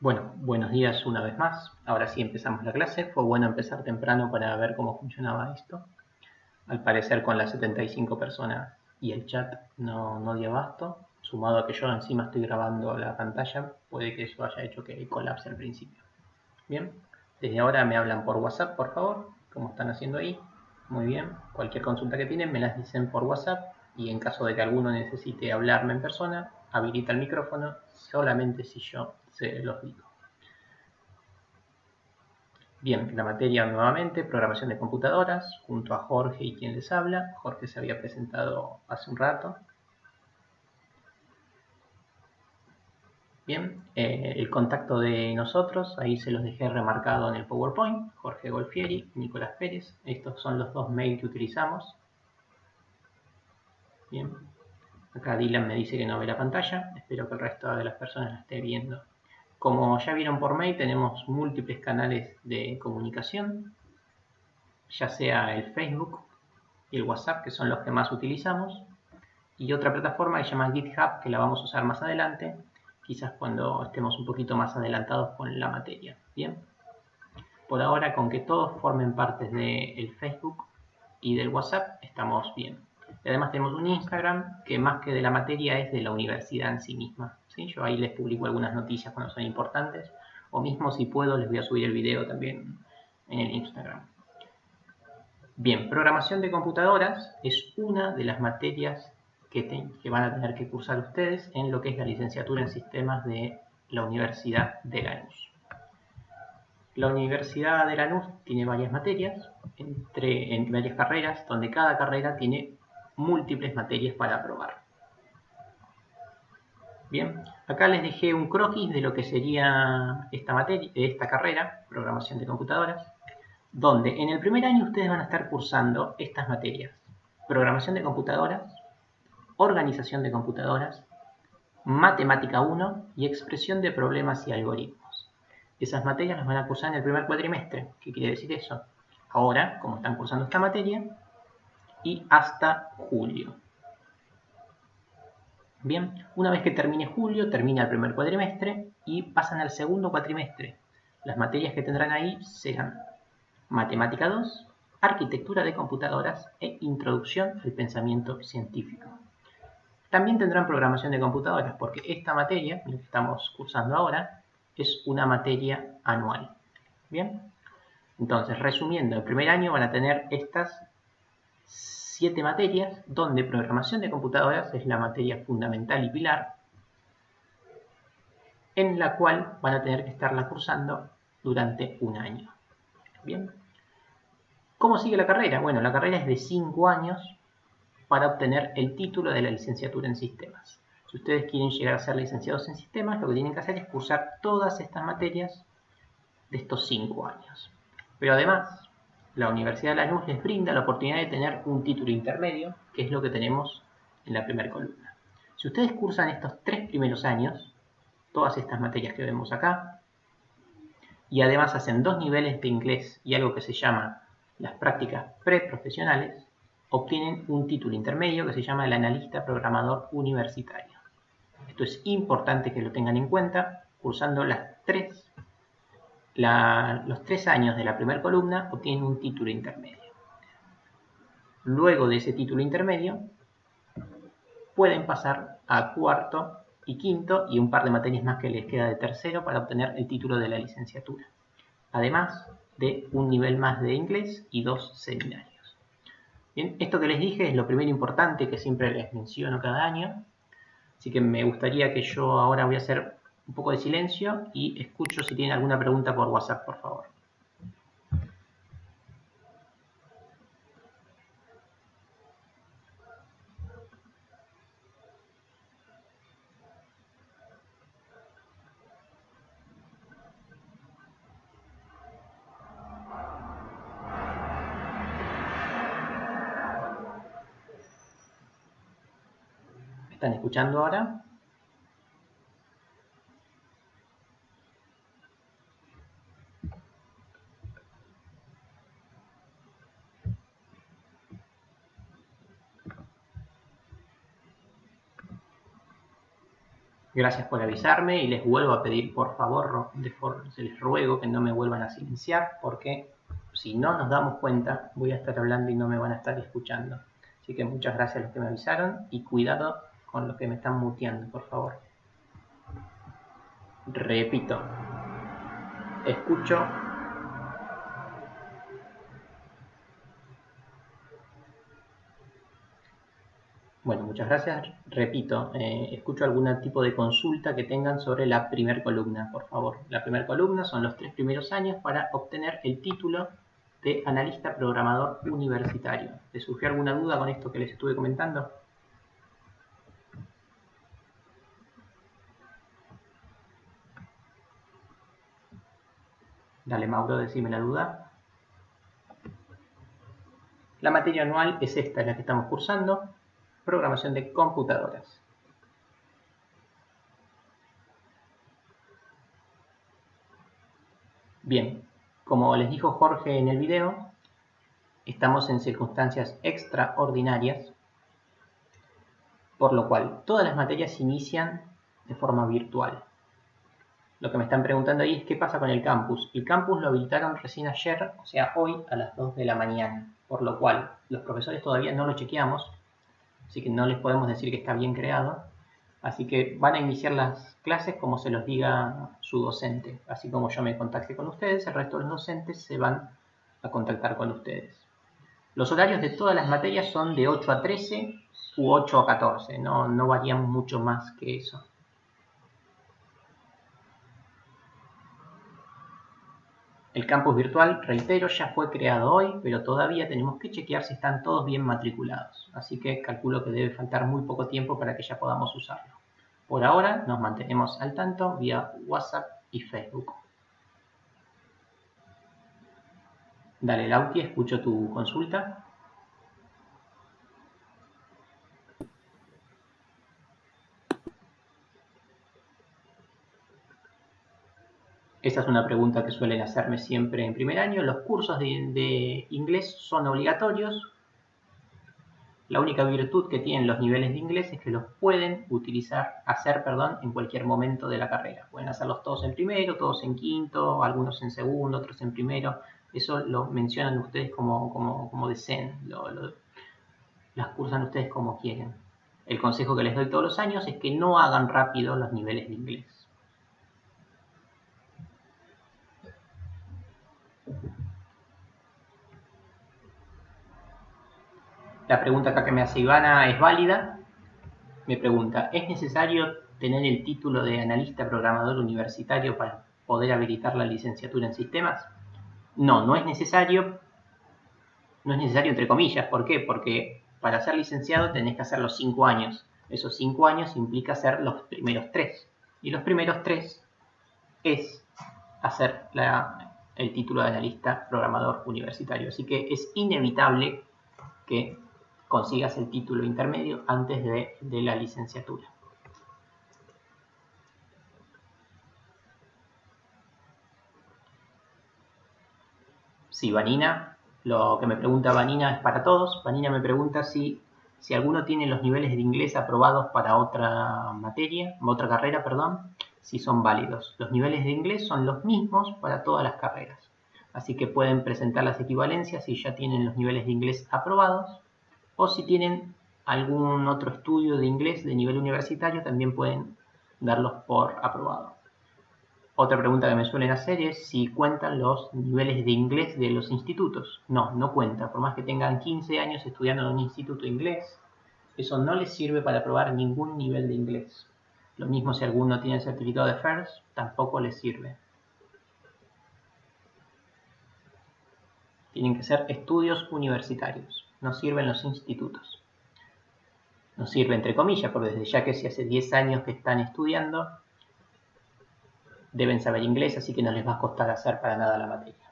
Bueno, buenos días una vez más. Ahora sí empezamos la clase. Fue bueno empezar temprano para ver cómo funcionaba esto. Al parecer con las 75 personas y el chat no dio abasto. Sumado a que yo encima estoy grabando la pantalla, puede que eso haya hecho que colapse al principio. Bien, desde ahora me hablan por WhatsApp, por favor. ¿Cómo están haciendo ahí? Muy bien. Cualquier consulta que tienen me las dicen por WhatsApp. Y en caso de que alguno necesite hablarme en persona, habilita el micrófono solamente si yo se los digo. Bien, la materia nuevamente, programación de computadoras, junto a Jorge y quien les habla. Jorge se había presentado hace un rato. Bien, el contacto de nosotros, ahí se los dejé remarcado en el PowerPoint. Jorge Golfieri, Nicolás Pérez. Estos son los dos mails que utilizamos. Bien, acá Dylan me dice que no ve la pantalla. Espero que el resto de las personas la esté viendo. Como ya vieron por mail, tenemos múltiples canales de comunicación, ya sea el Facebook y el WhatsApp, que son los que más utilizamos, y otra plataforma que se llama GitHub, que la vamos a usar más adelante, quizás cuando estemos un poquito más adelantados con la materia. Bien, por ahora con que todos formen parte del Facebook y del WhatsApp estamos bien. Y además tenemos un Instagram que más que de la materia es de la universidad en sí misma. ¿Sí? Yo ahí les publico algunas noticias cuando son importantes, o mismo si puedo les voy a subir el video también en el Instagram. Bien, programación de computadoras es una de las materias que van a tener que cursar ustedes en lo que es la licenciatura en sistemas de la Universidad de Lanús. La Universidad de Lanús tiene varias materias, en varias carreras, donde cada carrera tiene múltiples materias para aprobar. Bien, acá les dejé un croquis de lo que sería esta carrera, programación de computadoras, donde en el primer año ustedes van a estar cursando estas materias: programación de computadoras, organización de computadoras, matemática 1 y expresión de problemas y algoritmos. Esas materias las van a cursar en el primer cuatrimestre. ¿Qué quiere decir eso? Ahora, como están cursando esta materia, y hasta julio. Bien, una vez que termine julio, termina el primer cuatrimestre y pasan al segundo cuatrimestre. Las materias que tendrán ahí serán Matemática 2, Arquitectura de computadoras e Introducción al pensamiento científico. También tendrán programación de computadoras, porque esta materia, la que estamos cursando ahora, es una materia anual. Bien, entonces resumiendo, el primer año van a tener estas 7 materias, donde programación de computadoras es la materia fundamental y pilar, en la cual van a tener que estarla cursando durante un año. Bien, ¿cómo sigue la carrera? Bueno, la carrera es de 5 años para obtener el título de la licenciatura en sistemas. Si ustedes quieren llegar a ser licenciados en sistemas, lo que tienen que hacer es cursar todas estas materias de estos 5 años. Pero además, la Universidad de Lanús les brinda la oportunidad de tener un título intermedio, que es lo que tenemos en la primera columna. Si ustedes cursan estos 3 primeros años, todas estas materias que vemos acá, y además hacen 2 niveles de inglés y algo que se llama las prácticas preprofesionales, obtienen un título intermedio que se llama el analista programador universitario. Esto es importante que lo tengan en cuenta. Cursando los 3 años de la primera columna obtienen un título intermedio. Luego de ese título intermedio pueden pasar a cuarto y quinto y un par de materias más que les queda de tercero para obtener el título de la licenciatura, además de un nivel más de inglés y 2 seminarios. Bien, esto que les dije es lo primero importante que siempre les menciono cada año, así que me gustaría que yo ahora voy a hacer un poco de silencio y escucho si tienen alguna pregunta por WhatsApp, por favor. ¿Me están escuchando ahora? Gracias por avisarme y les vuelvo a pedir, por favor, les ruego que no me vuelvan a silenciar porque si no nos damos cuenta voy a estar hablando y no me van a estar escuchando. Así que muchas gracias a los que me avisaron y cuidado con los que me están muteando, por favor. Repito, escucho. Bueno, muchas gracias. Repito, escucho algún tipo de consulta que tengan sobre la primera columna, por favor. La primera columna son los 3 primeros años para obtener el título de analista programador universitario. ¿Les surgió alguna duda con esto que les estuve comentando? Dale, Mauro, decime la duda. La materia anual es esta, la que estamos cursando, programación de computadoras. Bien, como les dijo Jorge en el video, estamos en circunstancias extraordinarias, por lo cual todas las materias inician de forma virtual. Lo que me están preguntando ahí es qué pasa con el campus. El campus lo habilitaron recién ayer, o sea, hoy a las 2 de la mañana, por lo cual los profesores todavía no lo chequeamos, así que no les podemos decir que está bien creado. Así que van a iniciar las clases como se los diga su docente. Así como yo me contacte con ustedes, el resto de los docentes se van a contactar con ustedes. Los horarios de todas las materias son de 8 a 13 u 8 a 14, no varían mucho más que eso. El campus virtual, reitero, ya fue creado hoy, pero todavía tenemos que chequear si están todos bien matriculados. Así que calculo que debe faltar muy poco tiempo para que ya podamos usarlo. Por ahora nos mantenemos al tanto vía WhatsApp y Facebook. Dale, Lauti, escucho tu consulta. Esta es una pregunta que suelen hacerme siempre en primer año. Los cursos de inglés son obligatorios. La única virtud que tienen los niveles de inglés es que los pueden hacer en cualquier momento de la carrera. Pueden hacerlos todos en primero, todos en quinto, algunos en segundo, otros en primero. Eso lo mencionan ustedes como deseen. Las cursan ustedes como quieren. El consejo que les doy todos los años es que no hagan rápido los niveles de inglés. La pregunta acá que me hace Ivana es válida. Me pregunta, ¿es necesario tener el título de analista programador universitario para poder habilitar la licenciatura en sistemas? No, no es necesario. No es necesario entre comillas. ¿Por qué? Porque para ser licenciado tenés que hacer los 5 años. Esos 5 años implica hacer los primeros 3. Y los primeros 3 es hacer el título de analista programador universitario. Así que es inevitable que consigas el título intermedio antes de la licenciatura. Sí, Vanina, lo que me pregunta Vanina es para todos. Vanina me pregunta si alguno tiene los niveles de inglés aprobados para otra carrera, si son válidos. Los niveles de inglés son los mismos para todas las carreras. Así que pueden presentar las equivalencias si ya tienen los niveles de inglés aprobados o si tienen algún otro estudio de inglés de nivel universitario también pueden darlos por aprobado. Otra pregunta que me suelen hacer es si cuentan los niveles de inglés de los institutos. No, no cuenta. Por más que tengan 15 años estudiando en un instituto de inglés, eso no les sirve para aprobar ningún nivel de inglés. Lo mismo si alguno tiene el certificado de FIRST, tampoco les sirve. Tienen que ser estudios universitarios. No sirven los institutos. No sirve entre comillas, porque desde ya que si hace 10 años que están estudiando, deben saber inglés, así que no les va a costar hacer para nada la materia.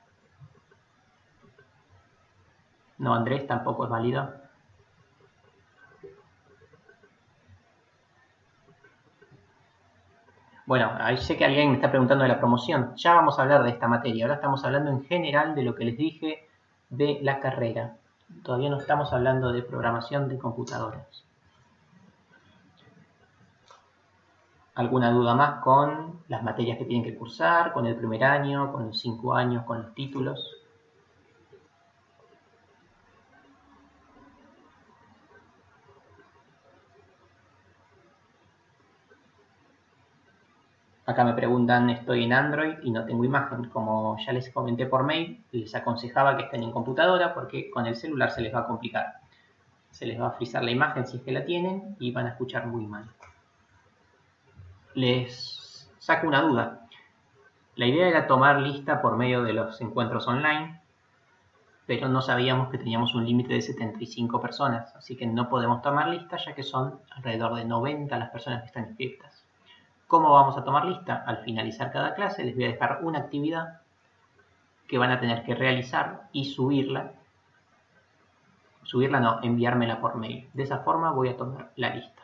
No, Andrés, tampoco es válido. Bueno, ahí sé que alguien me está preguntando de la promoción. Ya vamos a hablar de esta materia. Ahora estamos hablando en general de lo que les dije de la carrera. Todavía no estamos hablando de programación de computadoras. ¿Alguna duda más con las materias que tienen que cursar, con el primer año, con los 5 años, con los títulos? Acá me preguntan, estoy en Android y no tengo imagen. Como ya les comenté por mail, les aconsejaba que estén en computadora porque con el celular se les va a complicar. Se les va a frizar la imagen si es que la tienen y van a escuchar muy mal. Les saco una duda. La idea era tomar lista por medio de los encuentros online, pero no sabíamos que teníamos un límite de 75 personas, así que no podemos tomar lista ya que son alrededor de 90 las personas que están inscritas. ¿Cómo vamos a tomar lista? Al finalizar cada clase les voy a dejar una actividad que van a tener que realizar y subirla. Subirla no, enviármela por mail. De esa forma voy a tomar la lista.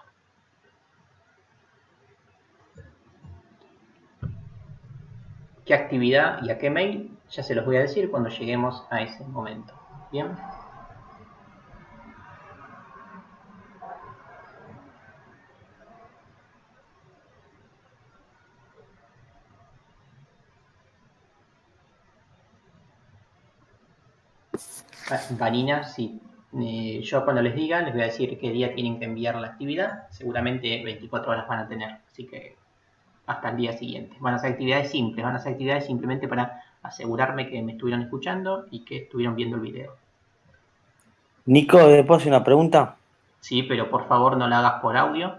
¿Qué actividad y a qué mail? Ya se los voy a decir cuando lleguemos a ese momento. ¿Bien? Vanina, sí. Yo cuando les diga les voy a decir qué día tienen que enviar la actividad. Seguramente 24 horas van a tener, así que hasta el día siguiente. Van a ser actividades simples, van a ser actividades simplemente para asegurarme que me estuvieron escuchando y que estuvieron viendo el video. Nico, ¿le puedo hacer una pregunta? Sí, pero por favor no la hagas por audio.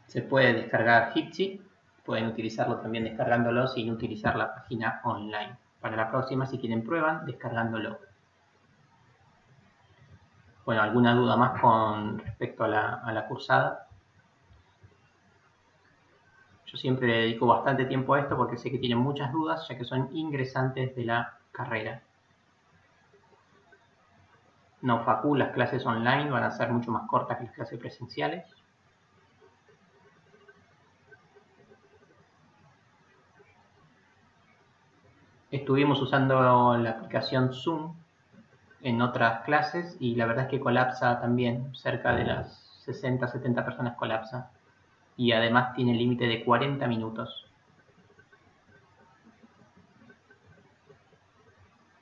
Se puede descargar Jitsi, pueden utilizarlo también descargándolo sin utilizar la página online. Para la próxima, si quieren, prueban descargándolo. Bueno, ¿alguna duda más con respecto a la cursada? Yo siempre le dedico bastante tiempo a esto porque sé que tienen muchas dudas, ya que son ingresantes de la carrera. No facu, las clases online van a ser mucho más cortas que las clases presenciales. Estuvimos usando la aplicación Zoom en otras clases y la verdad es que colapsa también, cerca de las 60-70 personas colapsa y además tiene límite de 40 minutos.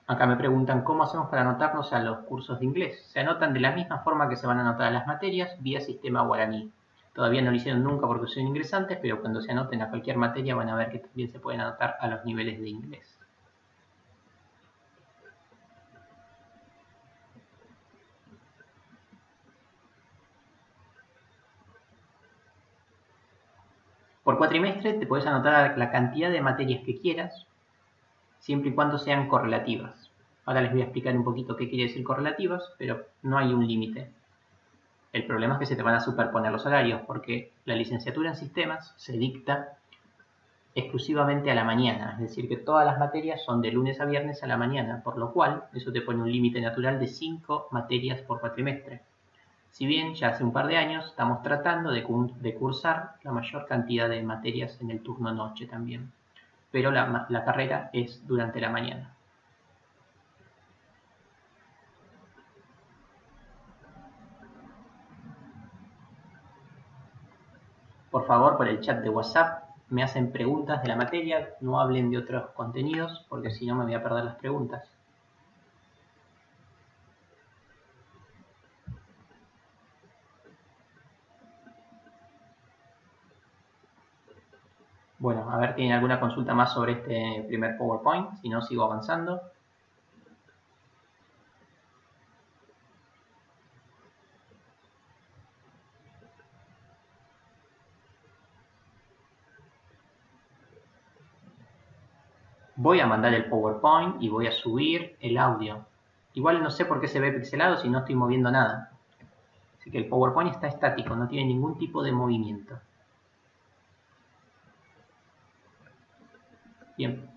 Acá me preguntan cómo hacemos para anotarnos a los cursos de inglés. Se anotan de la misma forma que se van a anotar a las materias vía sistema guaraní. Todavía no lo hicieron nunca porque son ingresantes, pero cuando se anoten a cualquier materia van a ver que también se pueden anotar a los niveles de inglés. Por cuatrimestre te puedes anotar la cantidad de materias que quieras, siempre y cuando sean correlativas. Ahora les voy a explicar un poquito qué quiere decir correlativas, pero no hay un límite. El problema es que se te van a superponer los horarios, porque la licenciatura en sistemas se dicta exclusivamente a la mañana, es decir, que todas las materias son de lunes a viernes a la mañana, por lo cual eso te pone un límite natural de 5 materias por cuatrimestre. Si bien ya hace un par de años estamos tratando de cursar la mayor cantidad de materias en el turno noche también, pero la carrera es durante la mañana. Por favor, por el chat de WhatsApp me hacen preguntas de la materia, no hablen de otros contenidos porque si no me voy a perder las preguntas. Bueno, a ver, ¿tienen alguna consulta más sobre este primer PowerPoint? Si no, sigo avanzando. Voy a mandar el PowerPoint y voy a subir el audio. Igual no sé por qué se ve pixelado si no estoy moviendo nada. Así que el PowerPoint está estático, no tiene ningún tipo de movimiento. Bien.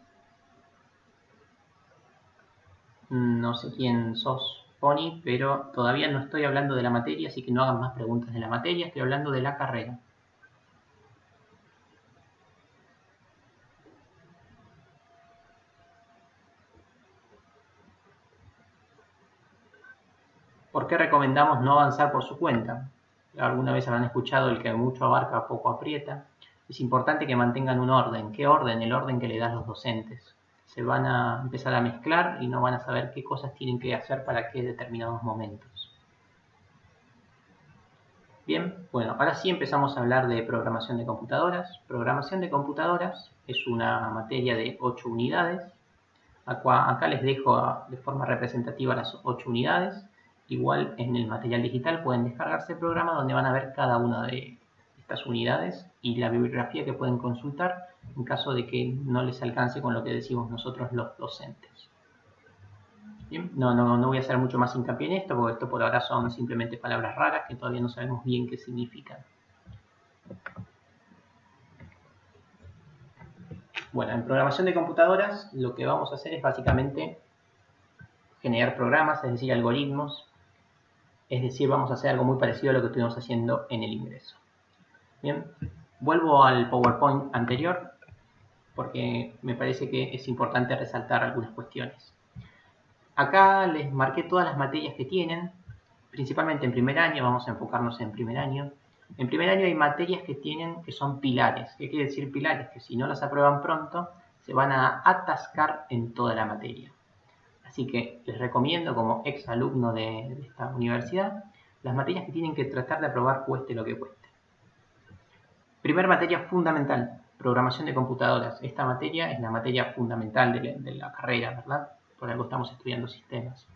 No sé quién sos. Pony, pero todavía no estoy hablando de la materia, así que no hagan más preguntas de la materia, estoy hablando de la carrera. ¿Por qué recomendamos no avanzar por su cuenta? Alguna vez habrán escuchado el que mucho abarca, poco aprieta. Es importante que mantengan un orden. ¿Qué orden? El orden que le dan los docentes. Se van a empezar a mezclar y no van a saber qué cosas tienen que hacer para qué determinados momentos. Bien, bueno, ahora sí empezamos a hablar de programación de computadoras. Programación de computadoras es una materia de 8 unidades. Acá les dejo de forma representativa las 8 unidades. Igual en el material digital pueden descargarse el programa donde van a ver cada una de estas unidades y la bibliografía que pueden consultar en caso de que no les alcance con lo que decimos nosotros los docentes. Bien, no voy a hacer mucho más hincapié en esto porque esto por ahora son simplemente palabras raras que todavía no sabemos bien qué significan. Bueno, en programación de computadoras lo que vamos a hacer es básicamente generar programas, es decir, algoritmos. Es decir, vamos a hacer algo muy parecido a lo que estuvimos haciendo en el ingreso. Bien, vuelvo al PowerPoint anterior porque me parece que es importante resaltar algunas cuestiones. Acá les marqué todas las materias que tienen, principalmente en primer año, vamos a enfocarnos en primer año. En primer año hay materias que son pilares. ¿Qué quiere decir pilares? Que si no las aprueban pronto, se van a atascar en toda la materia. Así que les recomiendo, como ex alumno de esta universidad, las materias que tienen que tratar de aprobar cueste lo que cueste. Primer materia fundamental, programación de computadoras. Esta materia es la materia fundamental de la carrera, ¿verdad? Por algo estamos estudiando sistemas.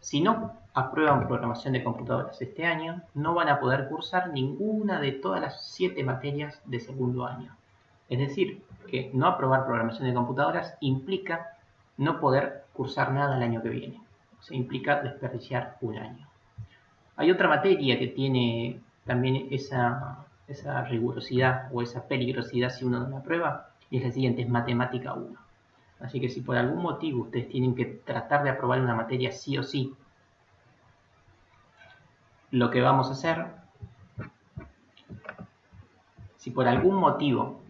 Si no aprueban programación de computadoras este año, no van a poder cursar ninguna de todas las 7 materias de segundo año. Es decir, que no aprobar programación de computadoras implica no poder cursar nada el año que viene. O sea, implica desperdiciar un año. Hay otra materia que tiene también esa rigurosidad o esa peligrosidad si uno no la aprueba, y es la siguiente, es matemática 1. Así que si por algún motivo ustedes tienen que tratar de aprobar una materia sí o sí, lo que vamos a hacer, si por algún motivo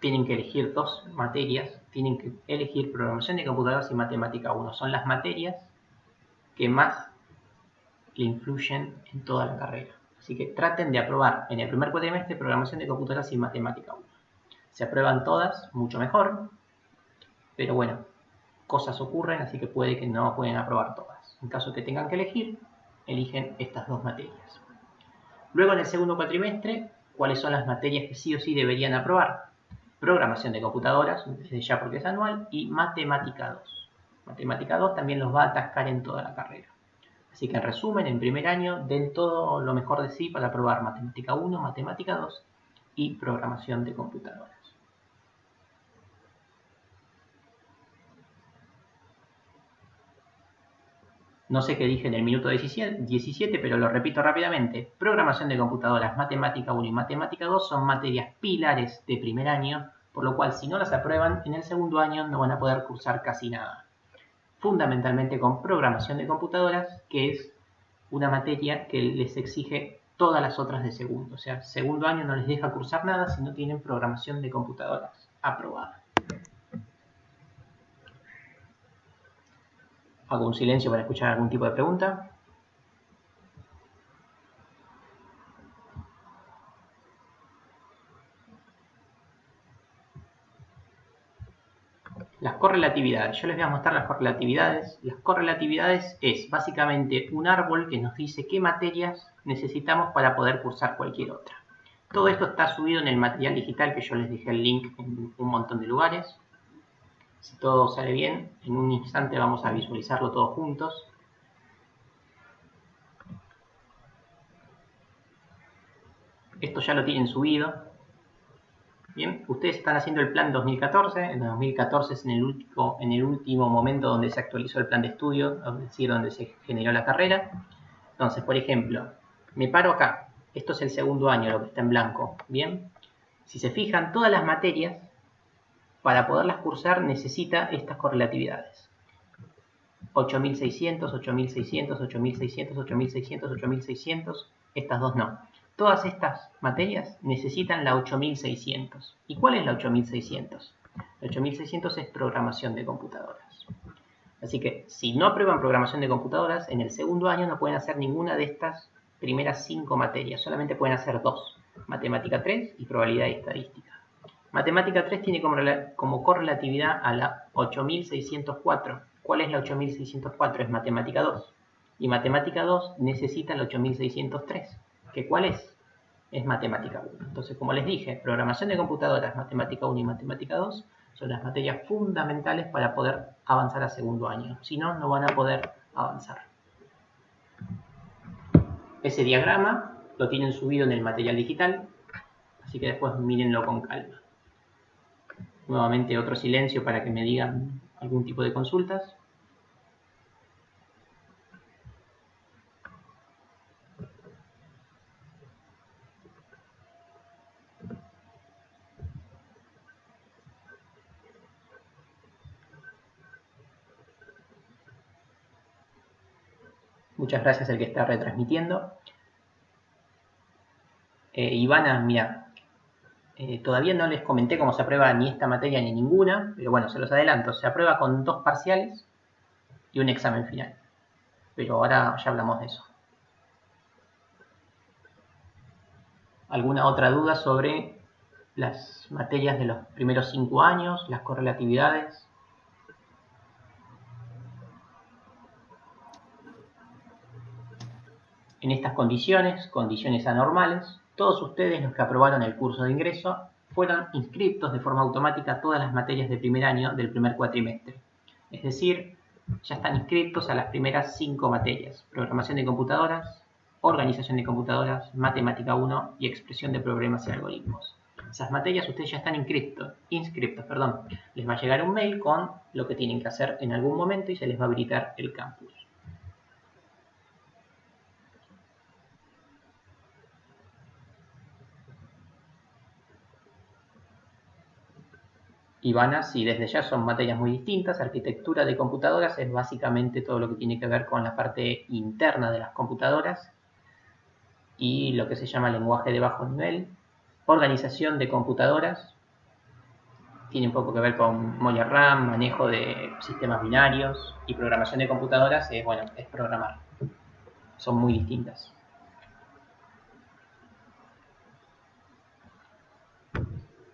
tienen que elegir 2 materias, tienen que elegir programación de computadoras y matemática 1. Son las materias que más le influyen en toda la carrera. Así que traten de aprobar en el primer cuatrimestre programación de computadoras y matemática 1. Se aprueban todas, mucho mejor, pero bueno, cosas ocurren, así que puede que no pueden aprobar todas. En caso que tengan que elegir, eligen estas 2 materias. Luego en el segundo cuatrimestre, ¿cuáles son las materias que sí o sí deberían aprobar? Programación de computadoras, desde ya porque es anual, y matemática 2. Matemática 2 también los va a atascar en toda la carrera. Así que en resumen, en primer año, den todo lo mejor de sí para aprobar matemática 1, matemática 2 y programación de computadoras. No sé qué dije en el minuto 17, pero lo repito rápidamente. Programación de computadoras, matemática 1 y matemática 2 son materias pilares de primer año, por lo cual si no las aprueban, en el segundo año no van a poder cursar casi nada. Fundamentalmente con programación de computadoras, que es una materia que les exige todas las otras de segundo. O sea, segundo año no les deja cursar nada si no tienen programación de computadoras aprobada. Hago un silencio para escuchar algún tipo de pregunta. Las correlatividades. Yo les voy a mostrar las correlatividades. Las correlatividades es básicamente un árbol que nos dice qué materias necesitamos para poder cursar cualquier otra. Todo esto está subido en el material digital que yo les dejé el link en un montón de lugares. Si todo sale bien, en un instante vamos a visualizarlo todos juntos. Esto ya lo tienen subido. Bien, ustedes están haciendo el plan 2014. En 2014 es en el último momento donde se actualizó el plan de estudio, es decir, donde se generó la carrera. Entonces, por ejemplo, me paro acá. Esto es el segundo año, lo que está en blanco. Bien, si se fijan, todas las materias, para poderlas cursar, necesita estas correlatividades. 8600, 8600, 8600, 8600, 8600. Estas dos no. Todas estas materias necesitan la 8600. ¿Y cuál es la 8600? La 8600 es programación de computadoras. Así que si no aprueban programación de computadoras, en el segundo año no pueden hacer ninguna de estas primeras 5 materias. Solamente pueden hacer 2. Matemática 3 y probabilidad y estadística. Matemática 3 tiene como correlatividad a la 8604. ¿Cuál es la 8604? Es matemática 2. Y matemática 2 necesita la 8603. ¿Que cuál es? Es matemática 1. Entonces, como les dije, programación de computadoras, matemática 1 y matemática 2 son las materias fundamentales para poder avanzar a segundo año. Si no, no van a poder avanzar. Ese diagrama lo tienen subido en el material digital, así que después mírenlo con calma. Nuevamente otro silencio para que me digan algún tipo de consultas. Muchas gracias al que está retransmitiendo. Ivana, mira, todavía no les comenté cómo se aprueba ni esta materia ni ninguna, pero bueno, se los adelanto. Se aprueba con 2 parciales y un examen final. Pero ahora ya hablamos de eso. ¿Alguna otra duda sobre las materias de los primeros 5 años, las correlatividades? En estas condiciones anormales, todos ustedes los que aprobaron el curso de ingreso fueron inscriptos de forma automática a todas las materias de primer año del primer cuatrimestre. Es decir, ya están inscriptos a las primeras 5 materias: programación de computadoras, organización de computadoras, matemática 1 y expresión de problemas y algoritmos. Esas materias ustedes ya están inscriptos. Les va a llegar un mail con lo que tienen que hacer en algún momento y se les va a habilitar el campus. Ivana, sí, desde ya son materias muy distintas. Arquitectura de computadoras es básicamente todo lo que tiene que ver con la parte interna de las computadoras y lo que se llama lenguaje de bajo nivel. Organización de computadoras tiene un poco que ver con memoria RAM, manejo de sistemas binarios, y programación de computadoras es programar. Son muy distintas.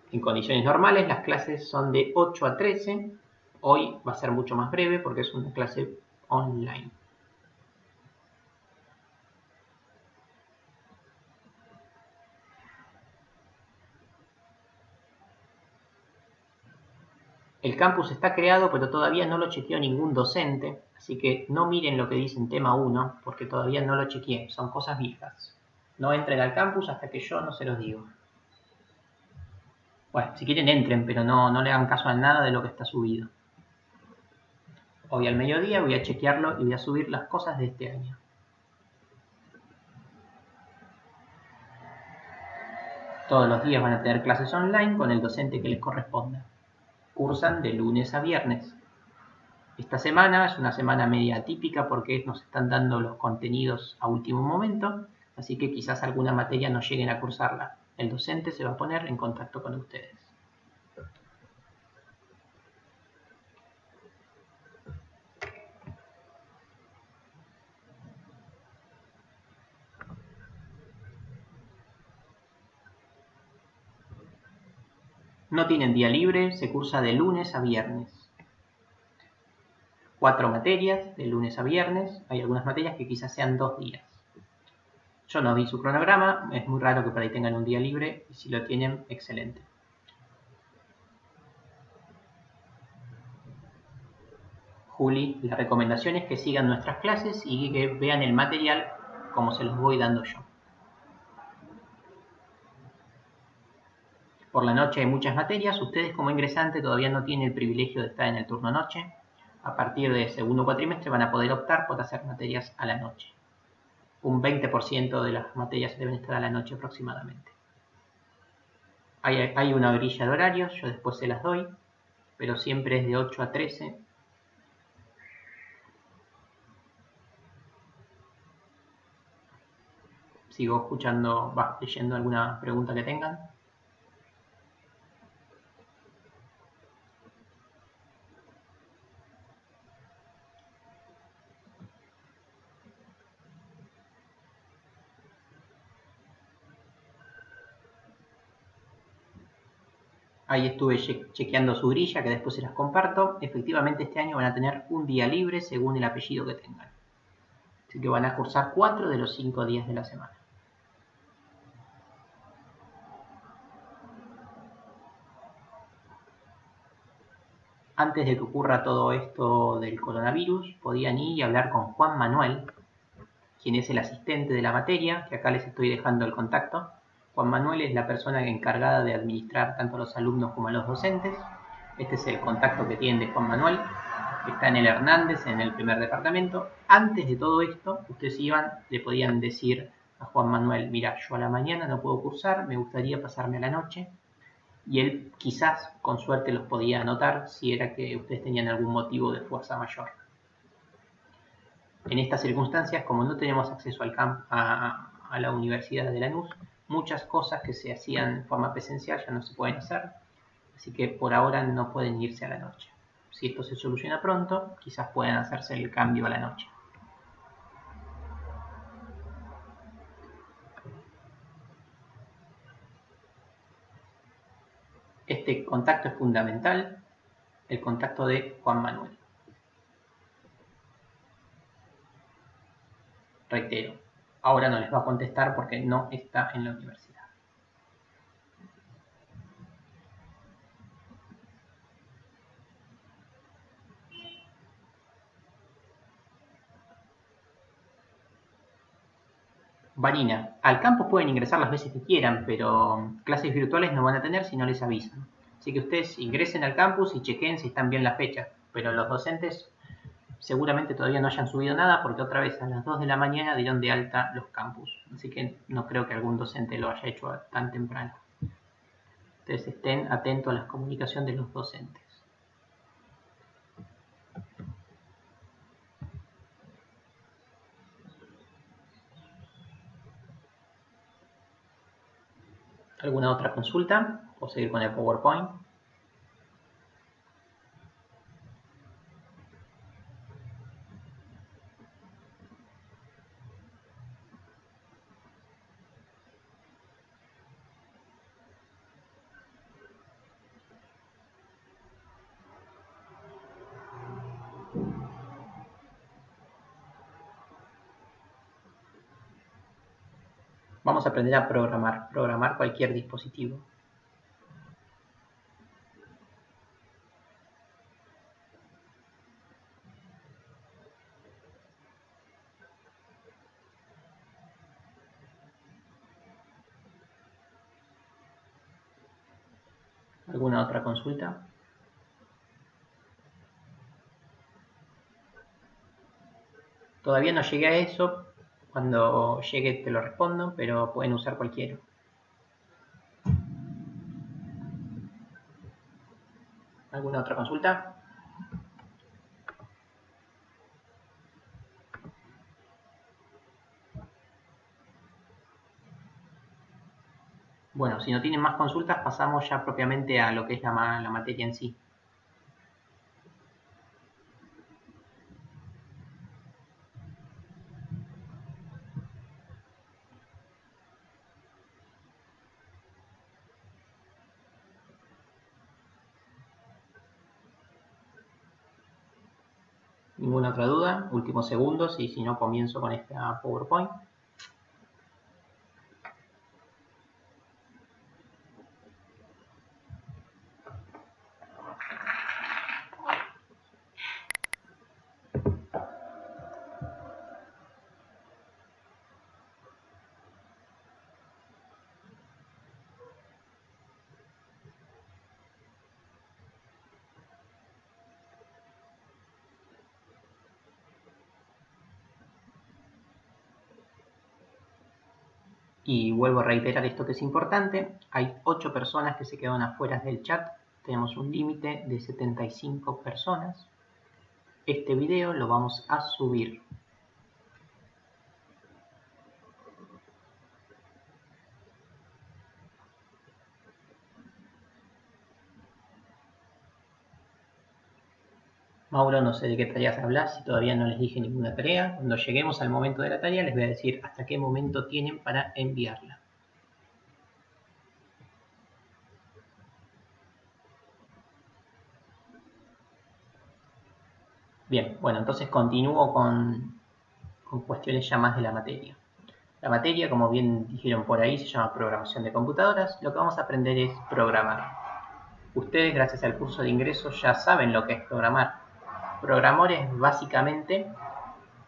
En condiciones normales las clases son de 8 a 13. Hoy va a ser mucho más breve porque es una clase online. El campus está creado, pero todavía no lo chequeó ningún docente, así que no miren lo que dice en tema 1, porque todavía no lo chequeé, son cosas viejas. No entren al campus hasta que yo no se los digo. Bueno, si quieren entren, pero no le hagan caso a nada de lo que está subido. Hoy al mediodía voy a chequearlo y voy a subir las cosas de este año. Todos los días van a tener clases online con el docente que les corresponda. Cursan de lunes a viernes. Esta semana es una semana media atípica porque nos están dando los contenidos a último momento, así que quizás alguna materia no lleguen a cursarla. El docente se va a poner en contacto con ustedes. No tienen día libre, se cursa de lunes a viernes. 4 materias de lunes a viernes. Hay algunas materias que quizás sean 2 días. Yo no vi su cronograma, es muy raro que por ahí tengan un día libre, y si lo tienen, excelente. Juli, la recomendación es que sigan nuestras clases y que vean el material como se los voy dando yo. Por la noche hay muchas materias. Ustedes como ingresante todavía no tienen el privilegio de estar en el turno noche. A partir del segundo cuatrimestre van a poder optar por hacer materias a la noche. Un 20% de las materias deben estar a la noche aproximadamente. Hay una grilla de horarios, yo después se las doy, pero siempre es de 8 a 13. sigo escuchando, leyendo alguna pregunta que tengan. Ahí estuve chequeando su grilla, que después se las comparto. Efectivamente este año van a tener un día libre según el apellido que tengan. Así que van a cursar 4 de los 5 días de la semana. Antes de que ocurra todo esto del coronavirus, podían ir y hablar con Juan Manuel, quien es el asistente de la materia, que acá les estoy dejando el contacto. Juan Manuel es la persona encargada de administrar tanto a los alumnos como a los docentes. Este es el contacto que tienen de Juan Manuel. Está en el Hernández, en el primer departamento. Antes de todo esto, ustedes iban, le podían decir a Juan Manuel, mira, yo a la mañana no puedo cursar, me gustaría pasarme a la noche. Y él quizás, con suerte, los podía anotar si era que ustedes tenían algún motivo de fuerza mayor. En estas circunstancias, como no tenemos acceso a la Universidad de Lanús, muchas cosas que se hacían en forma presencial ya no se pueden hacer, así que por ahora no pueden irse a la noche. Si esto se soluciona pronto, quizás puedan hacerse el cambio a la noche. Este contacto es fundamental, el contacto de Juan Manuel. Reitero, ahora no les va a contestar porque no está en la universidad. Vanina, al campus pueden ingresar las veces que quieran, pero clases virtuales no van a tener si no les avisan. Así que ustedes ingresen al campus y chequen si están bien las fechas, pero los docentes seguramente todavía no hayan subido nada porque otra vez a las 2 de la mañana dieron de alta los campus. Así que no creo que algún docente lo haya hecho tan temprano. Entonces estén atentos a la comunicación de los docentes. ¿Alguna otra consulta? ¿O seguir con el PowerPoint? Vamos a aprender a programar cualquier dispositivo. ¿Alguna otra consulta? Todavía no llegué a eso. Cuando llegue te lo respondo, pero pueden usar cualquiera. ¿Alguna otra consulta? Bueno, si no tienen más consultas, pasamos ya propiamente a lo que es la materia en sí. ¿Ninguna otra duda? Últimos segundos y si no comienzo con esta PowerPoint. Y vuelvo a reiterar esto que es importante. Hay 8 personas que se quedan afuera del chat. Tenemos un límite de 75 personas. Este video lo vamos a subir Mauro, no sé de qué tareas hablas, si todavía no les dije ninguna tarea. Cuando lleguemos al momento de la tarea les voy a decir hasta qué momento tienen para enviarla. Bien, bueno, entonces continúo con cuestiones ya más de la materia. La materia, como bien dijeron por ahí, se llama programación de computadoras. Lo que vamos a aprender es programar. Ustedes, gracias al curso de ingreso, ya saben lo que es programar. Programar es básicamente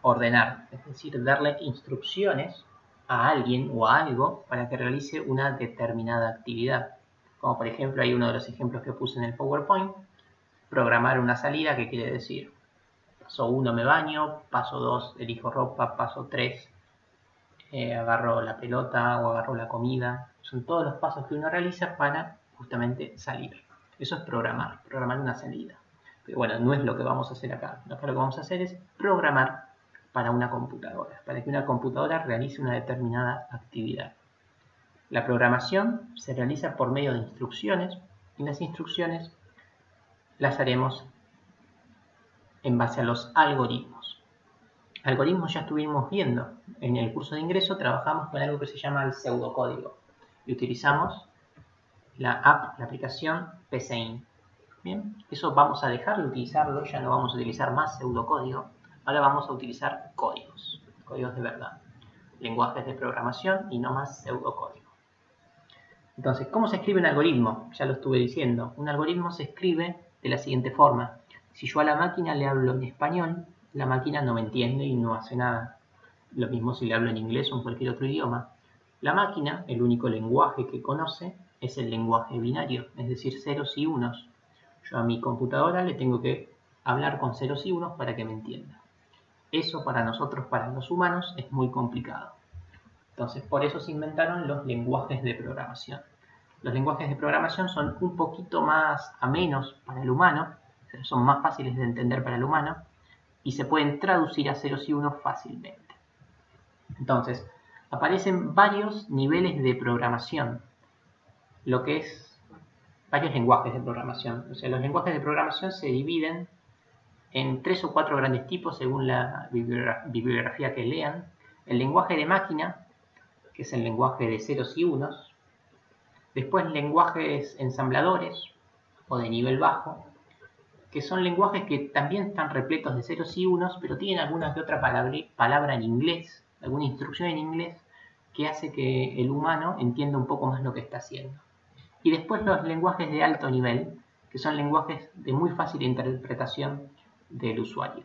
ordenar, es decir, darle instrucciones a alguien o a algo para que realice una determinada actividad. Como por ejemplo, hay uno de los ejemplos que puse en el PowerPoint, programar una salida, que quiere decir, paso 1 me baño, paso 2 elijo ropa, paso 3 agarro la pelota o agarro la comida. Son todos los pasos que uno realiza para justamente salir. Eso es programar una salida. Pero bueno, no es lo que vamos a hacer acá. Acá lo que vamos a hacer es programar para una computadora, para que una computadora realice una determinada actividad. La programación se realiza por medio de instrucciones y las instrucciones las haremos en base a los algoritmos. Algoritmos ya estuvimos viendo. En el curso de ingreso trabajamos con algo que se llama el pseudocódigo y utilizamos la aplicación PCIN. Bien, eso vamos a dejar de utilizarlo, ya no vamos a utilizar más pseudocódigo, ahora vamos a utilizar códigos de verdad, lenguajes de programación y no más pseudocódigo. Entonces, ¿cómo se escribe un algoritmo? Ya lo estuve diciendo. Un algoritmo se escribe de la siguiente forma. Si yo a la máquina le hablo en español, la máquina no me entiende y no hace nada. Lo mismo si le hablo en inglés o en cualquier otro idioma. La máquina, el único lenguaje que conoce, es el lenguaje binario, es decir, ceros y unos. Yo a mi computadora le tengo que hablar con ceros y unos para que me entienda. Eso para nosotros, para los humanos, es muy complicado. Entonces, por eso se inventaron los lenguajes de programación. Los lenguajes de programación son un poquito más amenos para el humano, son más fáciles de entender para el humano, y se pueden traducir a ceros y unos fácilmente. Entonces, aparecen varios niveles de programación, lo que es varios lenguajes de programación. O sea, los lenguajes de programación se dividen en 3 o 4 grandes tipos según la bibliografía que lean. El lenguaje de máquina, que es el lenguaje de ceros y unos. Después lenguajes ensambladores o de nivel bajo, que son lenguajes que también están repletos de ceros y unos, pero tienen alguna que otra palabra en inglés, alguna instrucción en inglés, que hace que el humano entienda un poco más lo que está haciendo. Y después los lenguajes de alto nivel, que son lenguajes de muy fácil interpretación del usuario.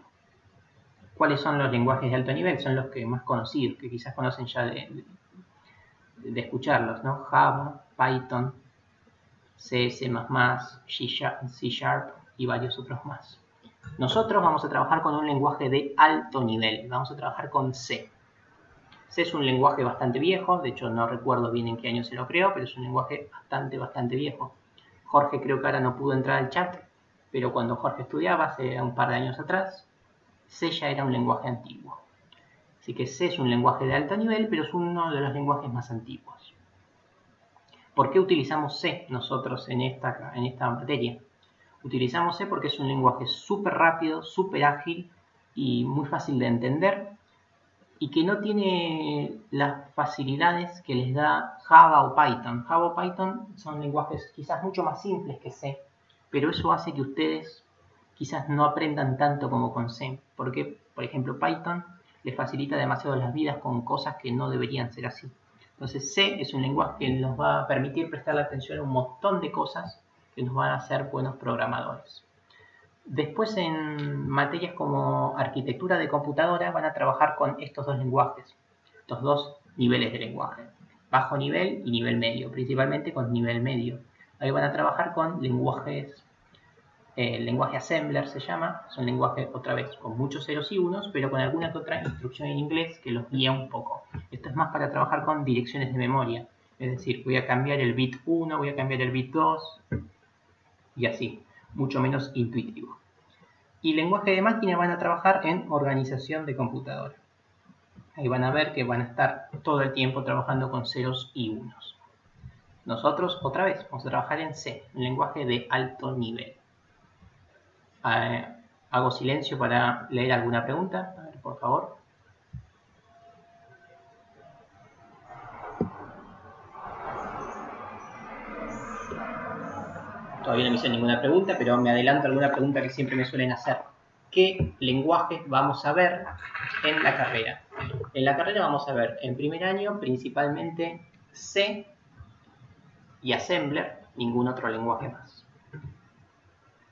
¿Cuáles son los lenguajes de alto nivel? Son los que más conocidos, que quizás conocen ya de escucharlos, ¿no? Java, Python, C, C++, C Sharp y varios otros más. Nosotros vamos a trabajar con un lenguaje de alto nivel, vamos a trabajar con C. C es un lenguaje bastante viejo, de hecho no recuerdo bien en qué año se lo creó, pero es un lenguaje bastante viejo. Jorge creo que ahora no pudo entrar al chat, pero cuando Jorge estudiaba, hace un par de años atrás, C ya era un lenguaje antiguo. Así que C es un lenguaje de alto nivel, pero es uno de los lenguajes más antiguos. ¿Por qué utilizamos C nosotros en esta materia? Utilizamos C porque es un lenguaje súper rápido, súper ágil y muy fácil de entender y que no tiene las facilidades que les da Java o Python. Java o Python son lenguajes quizás mucho más simples que C, pero eso hace que ustedes quizás no aprendan tanto como con C, porque, por ejemplo, Python les facilita demasiado las vidas con cosas que no deberían ser así. Entonces C es un lenguaje que nos va a permitir prestarle atención a un montón de cosas que nos van a hacer buenos programadores. Después en materias como arquitectura de computadora van a trabajar con estos dos lenguajes, estos dos niveles de lenguaje, bajo nivel y nivel medio, principalmente con nivel medio. Ahí van a trabajar con lenguajes, el lenguaje assembler se llama, es un lenguaje otra vez con muchos ceros y unos, pero con alguna que otra instrucción en inglés que los guía un poco. Esto es más para trabajar con direcciones de memoria, es decir, voy a cambiar el bit 1, voy a cambiar el bit 2 y así, mucho menos intuitivo. Y lenguaje de máquina van a trabajar en organización de computadora. Ahí van a ver que van a estar todo el tiempo trabajando con ceros y unos. Nosotros, otra vez, vamos a trabajar en C, un lenguaje de alto nivel. Hago silencio para leer alguna pregunta. A ver, por favor. Todavía no me hice ninguna pregunta, pero me adelanto a alguna pregunta que siempre me suelen hacer. ¿Qué lenguajes vamos a ver en la carrera? En la carrera vamos a ver en primer año principalmente C y Assembler, ningún otro lenguaje más.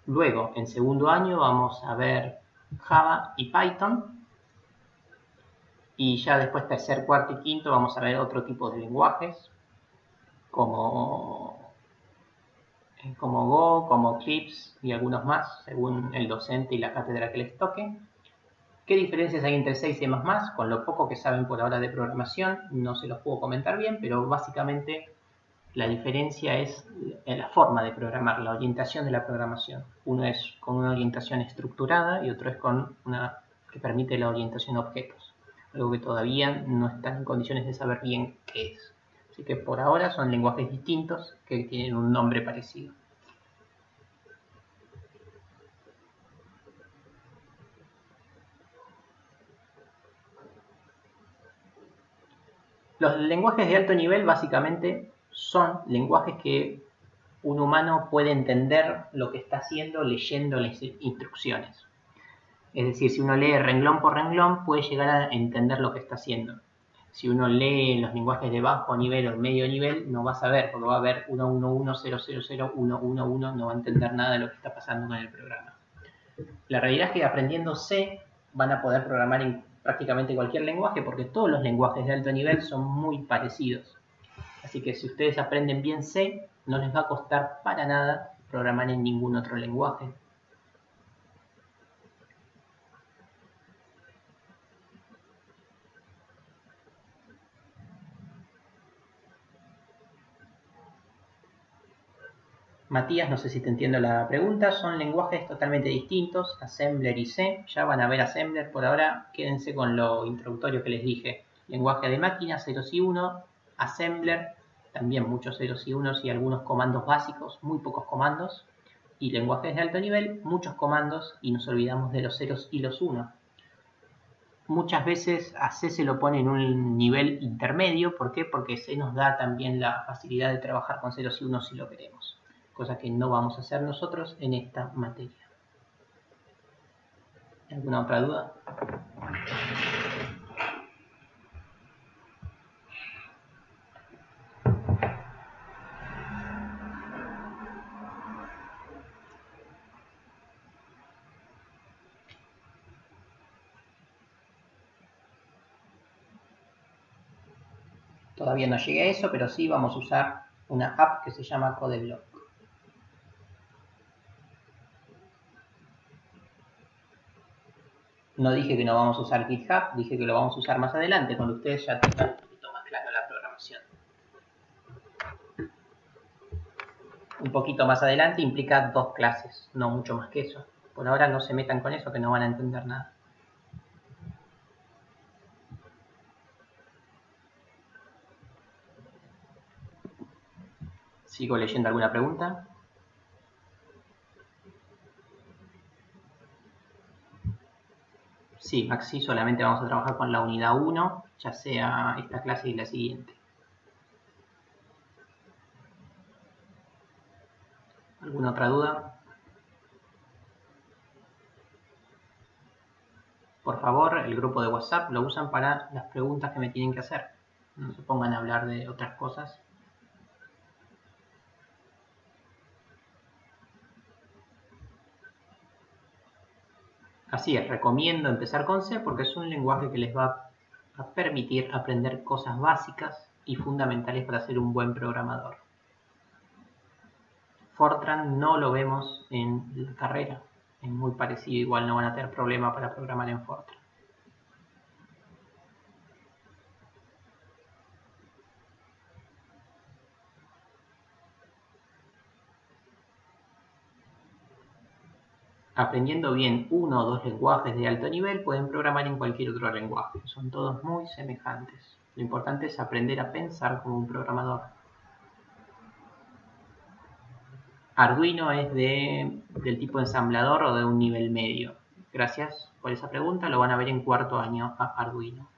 Luego, en segundo año vamos a ver Java y Python. Y ya después tercer, cuarto y quinto vamos a ver otro tipo de lenguajes como Go, como Eclipse y algunos más, según el docente y la cátedra que les toque. ¿Qué diferencias hay entre C y C++? Con lo poco que saben por ahora de programación, no se los puedo comentar bien, pero básicamente la diferencia es en la forma de programar, la orientación de la programación. Uno es con una orientación estructurada y otro es con una que permite la orientación a objetos, algo que todavía no están en condiciones de saber bien qué es. Así que por ahora son lenguajes distintos que tienen un nombre parecido. Los lenguajes de alto nivel básicamente son lenguajes que un humano puede entender lo que está haciendo leyendo las instrucciones. Es decir, si uno lee renglón por renglón, puede llegar a entender lo que está haciendo. Si uno lee los lenguajes de bajo nivel o de medio nivel, no va a saber, porque va a ver 111000111, no va a entender nada de lo que está pasando con el programa. La realidad es que aprendiendo C van a poder programar en prácticamente cualquier lenguaje, porque todos los lenguajes de alto nivel son muy parecidos. Así que si ustedes aprenden bien C, no les va a costar para nada programar en ningún otro lenguaje. Matías, no sé si te entiendo la pregunta, son lenguajes totalmente distintos, Assembler y C, ya van a ver Assembler, por ahora quédense con lo introductorio que les dije, lenguaje de máquina, ceros y unos, Assembler, también muchos ceros y unos y algunos comandos básicos, muy pocos comandos, y lenguajes de alto nivel, muchos comandos y nos olvidamos de los ceros y los unos. Muchas veces a C se lo pone en un nivel intermedio, ¿por qué? Porque C nos da también la facilidad de trabajar con ceros y unos si lo queremos, cosa que no vamos a hacer nosotros en esta materia. ¿Alguna otra duda? Todavía no llegué a eso, pero sí vamos a usar una app que se llama CodeBlock. No dije que no vamos a usar GitHub, dije que lo vamos a usar más adelante, cuando ustedes ya tengan un poquito más claro la programación. Un poquito más adelante implica 2 clases, no mucho más que eso. Por ahora no se metan con eso, que no van a entender nada. ¿Sigo leyendo alguna pregunta? Sí, Maxi, solamente vamos a trabajar con la unidad 1, ya sea esta clase y la siguiente. ¿Alguna otra duda? Por favor, el grupo de WhatsApp lo usan para las preguntas que me tienen que hacer. No se pongan a hablar de otras cosas. Así es, recomiendo empezar con C porque es un lenguaje que les va a permitir aprender cosas básicas y fundamentales para ser un buen programador. Fortran no lo vemos en la carrera, es muy parecido, igual no van a tener problema para programar en Fortran. Aprendiendo bien uno o dos lenguajes de alto nivel, pueden programar en cualquier otro lenguaje. Son todos muy semejantes. Lo importante es aprender a pensar como un programador. Arduino es del tipo ensamblador o de un nivel medio. Gracias por esa pregunta, lo van a ver en cuarto año a Arduino.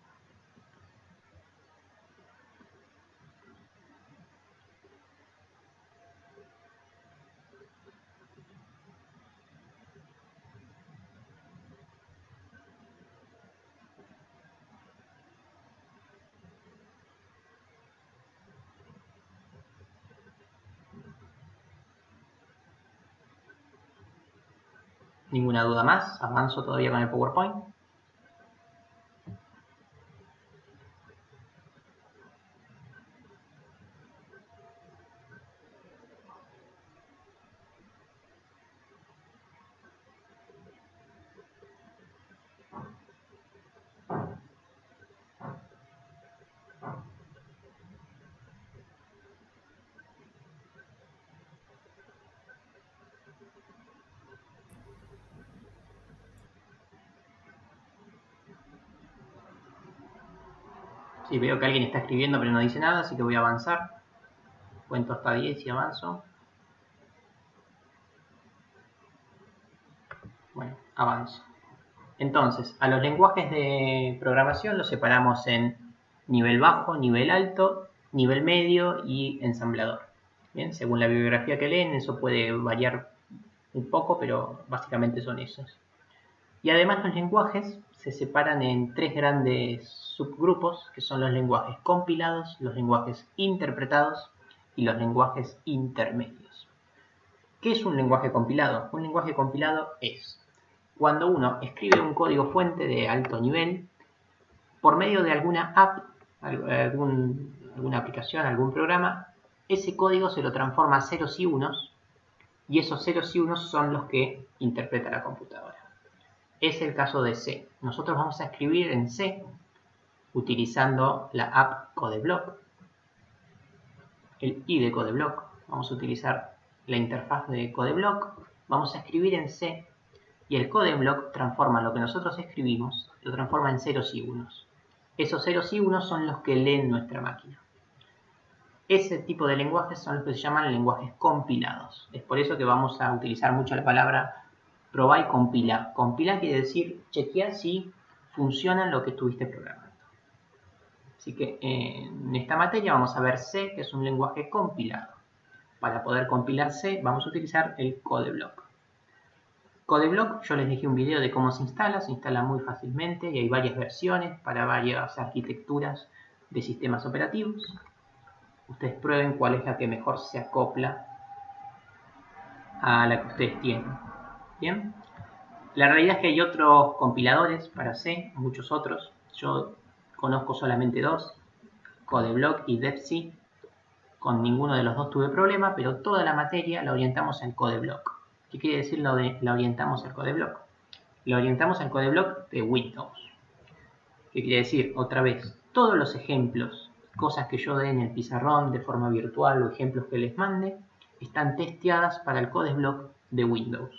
¿Ninguna duda más? ¿Avanzo todavía con el PowerPoint? Sí, veo que alguien está escribiendo pero no dice nada, así que voy a avanzar. Cuento hasta 10 y avanzo. Bueno, avanzo. Entonces, a los lenguajes de programación los separamos en nivel bajo, nivel alto, nivel medio y ensamblador. Bien, según la bibliografía que leen, eso puede variar un poco, pero básicamente son esos. Y además los lenguajes se separan en 3 grandes subgrupos, que son los lenguajes compilados, los lenguajes interpretados y los lenguajes intermedios. ¿Qué es un lenguaje compilado? Un lenguaje compilado es cuando uno escribe un código fuente de alto nivel por medio de alguna app, alguna aplicación, algún programa, ese código se lo transforma a ceros y unos y esos ceros y unos son los que interpreta la computadora. Es el caso de C. Nosotros vamos a escribir en C utilizando la app CodeBlock, el IDE CodeBlock. Vamos a utilizar la interfaz de CodeBlock, vamos a escribir en C y el CodeBlock transforma lo que nosotros escribimos, lo transforma en ceros y unos. Esos ceros y unos son los que leen nuestra máquina. Ese tipo de lenguajes son los que se llaman lenguajes compilados. Es por eso que vamos a utilizar mucho la palabra probar y compilar. Compilar quiere decir chequear si funciona lo que estuviste programando. Así que en esta materia vamos a ver C, que es un lenguaje compilado. Para poder compilar C vamos a utilizar el CodeBlock. CodeBlock, yo les dejé un video de cómo se instala muy fácilmente y hay varias versiones para varias arquitecturas de sistemas operativos. Ustedes prueben cuál es la que mejor se acopla a la que ustedes tienen. Bien, la realidad es que hay otros compiladores para C, muchos otros. Yo conozco solamente 2, CodeBlock y DebC. Con ninguno de los dos tuve problema, pero toda la materia la orientamos al CodeBlock. ¿Qué quiere decir lo de la orientamos al CodeBlock? La orientamos al CodeBlock de Windows. ¿Qué quiere decir? Otra vez, todos los ejemplos, cosas que yo dé en el pizarrón de forma virtual o ejemplos que les mande, están testeadas para el CodeBlock de Windows.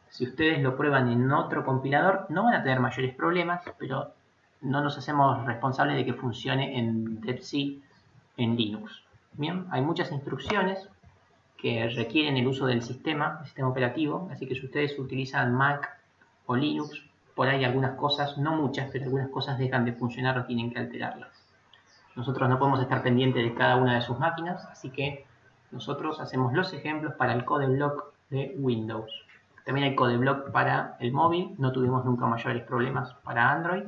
Si ustedes lo prueban en otro compilador, no van a tener mayores problemas, pero no nos hacemos responsables de que funcione en DebC en Linux. Bien, hay muchas instrucciones que requieren el uso del sistema operativo, así que si ustedes utilizan Mac o Linux, por ahí algunas cosas, no muchas, pero algunas cosas dejan de funcionar o tienen que alterarlas. Nosotros no podemos estar pendientes de cada una de sus máquinas, así que nosotros hacemos los ejemplos para el CodeBlock de Windows. También hay CodeBlock para el móvil, no tuvimos nunca mayores problemas para Android,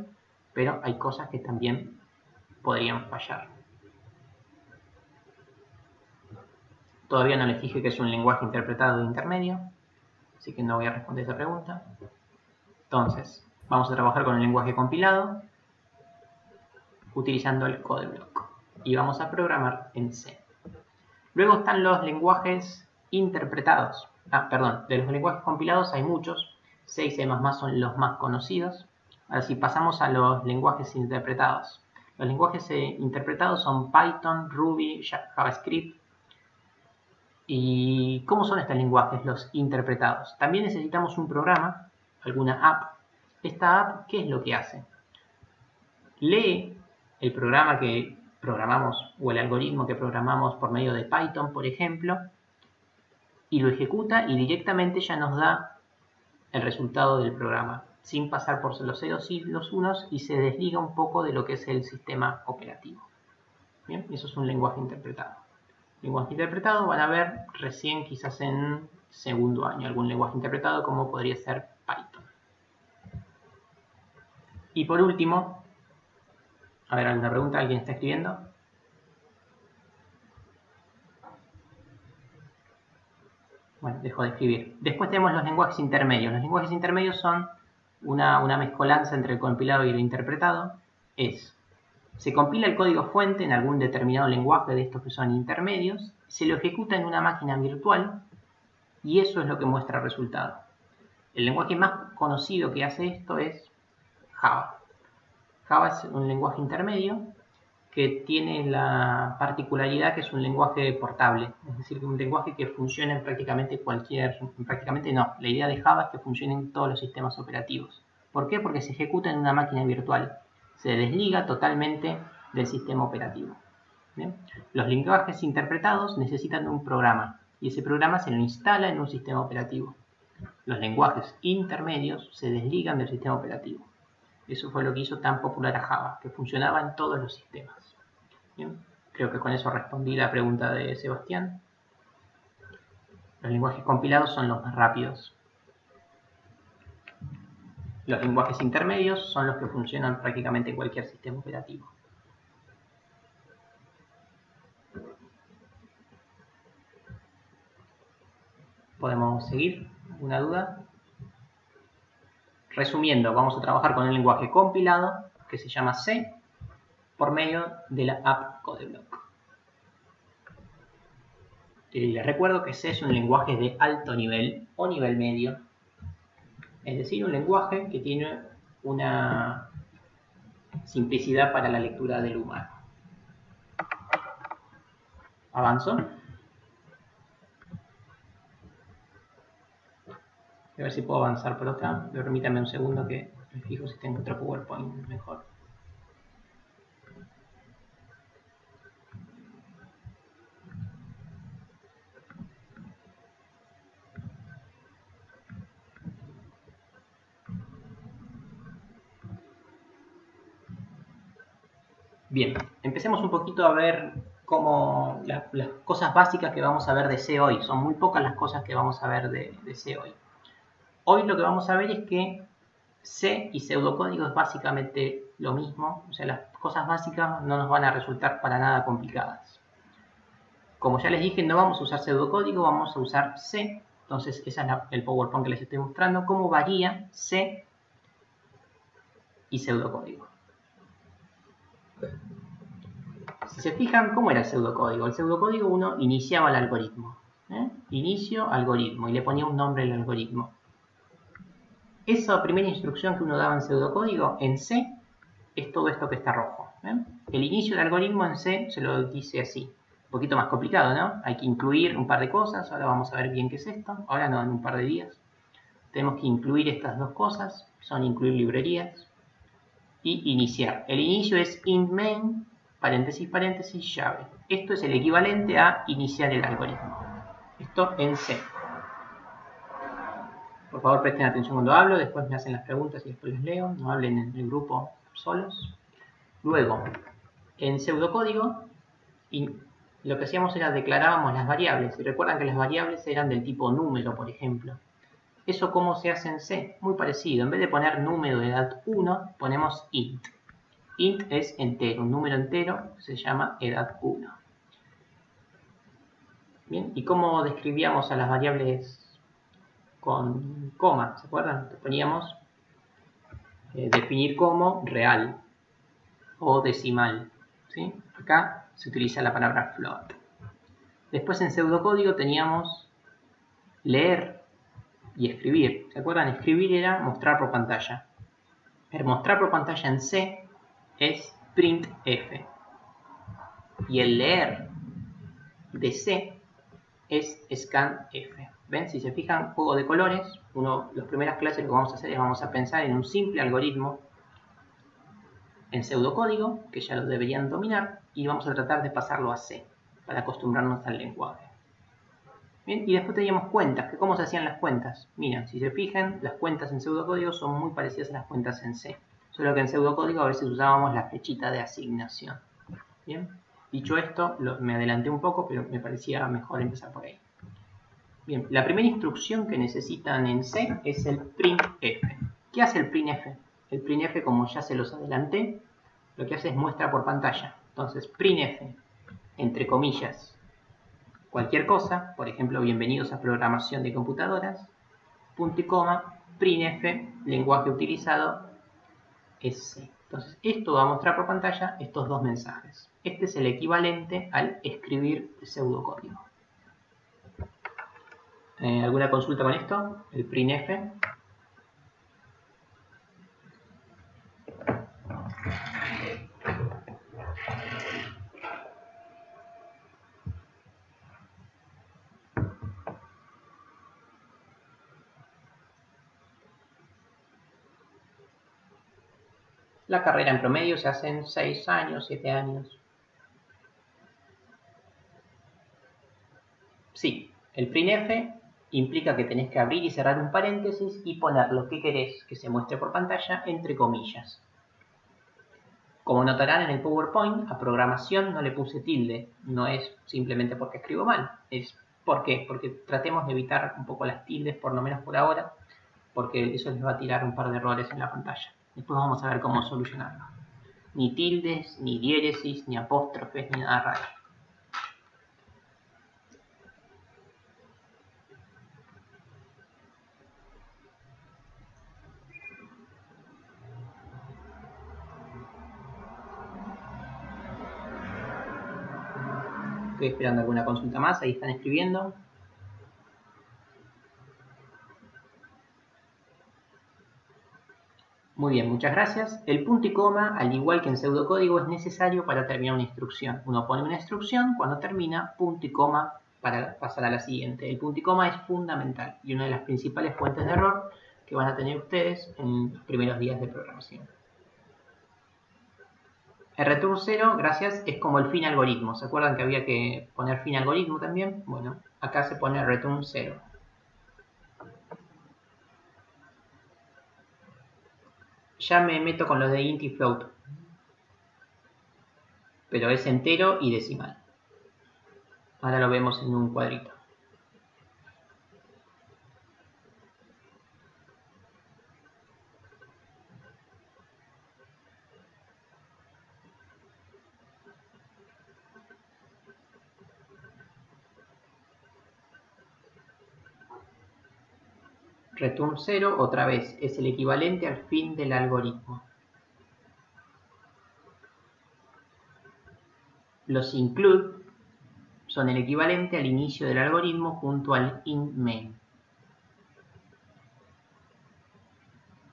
pero hay cosas que también podrían fallar. Todavía no les dije que es un lenguaje interpretado de intermedio, así que no voy a responder esa pregunta. Entonces, vamos a trabajar con el lenguaje compilado utilizando el CodeBlock y vamos a programar en C. Luego están los lenguajes interpretados. De los lenguajes compilados hay muchos, C y C++ son los más conocidos. Ahora si pasamos a los lenguajes interpretados. Los lenguajes interpretados son Python, Ruby, JavaScript. ¿Y cómo son estos lenguajes, los interpretados? También necesitamos un programa, alguna app. Esta app, ¿qué es lo que hace? Lee el programa que programamos o el algoritmo que programamos por medio de Python, por ejemplo, y lo ejecuta y directamente ya nos da el resultado del programa. sin pasar por los ceros y los unos y se desliga un poco de lo que es el sistema operativo. Bien, eso es un lenguaje interpretado. Lenguaje interpretado van a ver recién quizás en segundo año algún lenguaje interpretado como podría ser Python. Y por último, a ver, ¿alguna pregunta? ¿Alguien está escribiendo? Bueno, dejo de escribir. Después tenemos los lenguajes intermedios. Los lenguajes intermedios son una mezcolanza entre el compilado y el interpretado. Se compila el código fuente en algún determinado lenguaje de estos que son intermedios, se lo ejecuta en una máquina virtual y eso es lo que muestra el resultado. El lenguaje más conocido que hace esto es Java. Java es un lenguaje intermedio que tiene la particularidad que es un lenguaje portable, es decir, un lenguaje que funciona en prácticamente no, la idea de Java es que funcione en todos los sistemas operativos. ¿Por qué? Porque se ejecuta en una máquina virtual, se desliga totalmente del sistema operativo. ¿Bien? Los lenguajes interpretados necesitan un programa y ese programa se lo instala en un sistema operativo. Los lenguajes intermedios se desligan del sistema operativo. Eso fue lo que hizo tan popular a Java, que funcionaba en todos los sistemas. Bien, creo que con eso respondí la pregunta de Sebastián. Los lenguajes compilados son los más rápidos. Los lenguajes intermedios son los que funcionan prácticamente en cualquier sistema operativo. ¿Podemos seguir? ¿Alguna duda? Resumiendo, vamos a trabajar con el lenguaje compilado, que se llama C, por medio de la app Codeblock. Les recuerdo que C es un lenguaje de alto nivel o nivel medio, es decir, un lenguaje que tiene una simplicidad para la lectura del humano. Avanzo. A ver si puedo avanzar por acá. Permítanme un segundo que me fijo si tengo otro PowerPoint mejor. Bien, empecemos un poquito a ver cómo las cosas básicas que vamos a ver de C hoy. Son muy pocas las cosas que vamos a ver de C hoy. Hoy lo que vamos a ver es que C y pseudocódigo es básicamente lo mismo. O sea, las cosas básicas no nos van a resultar para nada complicadas. Como ya les dije, no vamos a usar pseudocódigo, vamos a usar C. Entonces, ese es el PowerPoint que les estoy mostrando. Cómo varía C y pseudocódigo. Si se fijan, ¿cómo era el pseudocódigo? El pseudocódigo uno iniciaba el algoritmo. Inicio algoritmo y le ponía un nombre al algoritmo. Esa primera instrucción que uno daba en pseudocódigo, en C, es todo esto que está rojo. El inicio del algoritmo en C se lo dice así. Un poquito más complicado, ¿no? Hay que incluir un par de cosas. Ahora vamos a ver bien qué es esto. Ahora no, en un par de días. Tenemos que incluir estas dos cosas. Son incluir librerías y iniciar. El inicio es int main, paréntesis, paréntesis, llave. Esto es el equivalente a iniciar el algoritmo. Esto en C. Por favor, presten atención cuando hablo, después me hacen las preguntas y después les leo. No hablen en el grupo solos. Luego, en pseudocódigo, lo que hacíamos era declarábamos las variables. Y recuerdan que las variables eran del tipo número, por ejemplo. ¿Eso cómo se hace en C? Muy parecido. En vez de poner número de edad 1, ponemos int. Int es entero, un número entero se llama edad 1. Bien, ¿y cómo describíamos a las variables con coma? ¿Se acuerdan? Poníamos definir como real o decimal. ¿Sí? Acá se utiliza la palabra float. Después en pseudocódigo teníamos leer y escribir. ¿Se acuerdan? Escribir era mostrar por pantalla. El mostrar por pantalla en C es printf. Y el leer de C es scanf. ¿Ven? Si se fijan, juego de colores. Las primeras clases lo que vamos a hacer es vamos a pensar en un simple algoritmo en pseudocódigo, que ya lo deberían dominar, y vamos a tratar de pasarlo a C, para acostumbrarnos al lenguaje. Bien, y después teníamos cuentas, que cómo se hacían las cuentas. Miren, si se fijan, las cuentas en pseudocódigo son muy parecidas a las cuentas en C. Solo que en pseudocódigo a veces usábamos la flechita de asignación. Bien, dicho esto, me adelanté un poco, pero me parecía mejor empezar por ahí. Bien, la primera instrucción que necesitan en C es el printf. ¿Qué hace el printf? El printf, como ya se los adelanté, lo que hace es muestra por pantalla. Entonces, printf, entre comillas, cualquier cosa, por ejemplo, bienvenidos a programación de computadoras, punto y coma, printf, lenguaje utilizado, es C. Entonces, esto va a mostrar por pantalla estos dos mensajes. Este es el equivalente al escribir el pseudocódigo. ¿Alguna consulta con esto? El printf. La carrera en promedio se hace en 6 años, 7 años. Sí, el printf implica que tenés que abrir y cerrar un paréntesis y poner lo que querés que se muestre por pantalla entre comillas. Como notarán en el PowerPoint, a programación no le puse tilde. No es simplemente porque escribo mal. ¿Por qué? Porque tratemos de evitar un poco las tildes, por lo menos por ahora, porque eso les va a tirar un par de errores en la pantalla. Después vamos a ver cómo solucionarlo. Ni tildes, ni diéresis, ni apóstrofes, ni nada raro. Estoy esperando alguna consulta más, ahí están escribiendo. Muy bien, muchas gracias. El punto y coma, al igual que en pseudocódigo, es necesario para terminar una instrucción. Uno pone una instrucción, cuando termina, punto y coma para pasar a la siguiente. El punto y coma es fundamental y una de las principales fuentes de error que van a tener ustedes en los primeros días de programación. El return 0, gracias, es como el fin algoritmo. ¿Se acuerdan que había que poner fin algoritmo también? Bueno, acá se pone return 0. Ya me meto con los de int y float, pero es entero y decimal. Ahora lo vemos en un cuadrito. Return 0, otra vez, es el equivalente al fin del algoritmo. Los include son el equivalente al inicio del algoritmo junto al in main.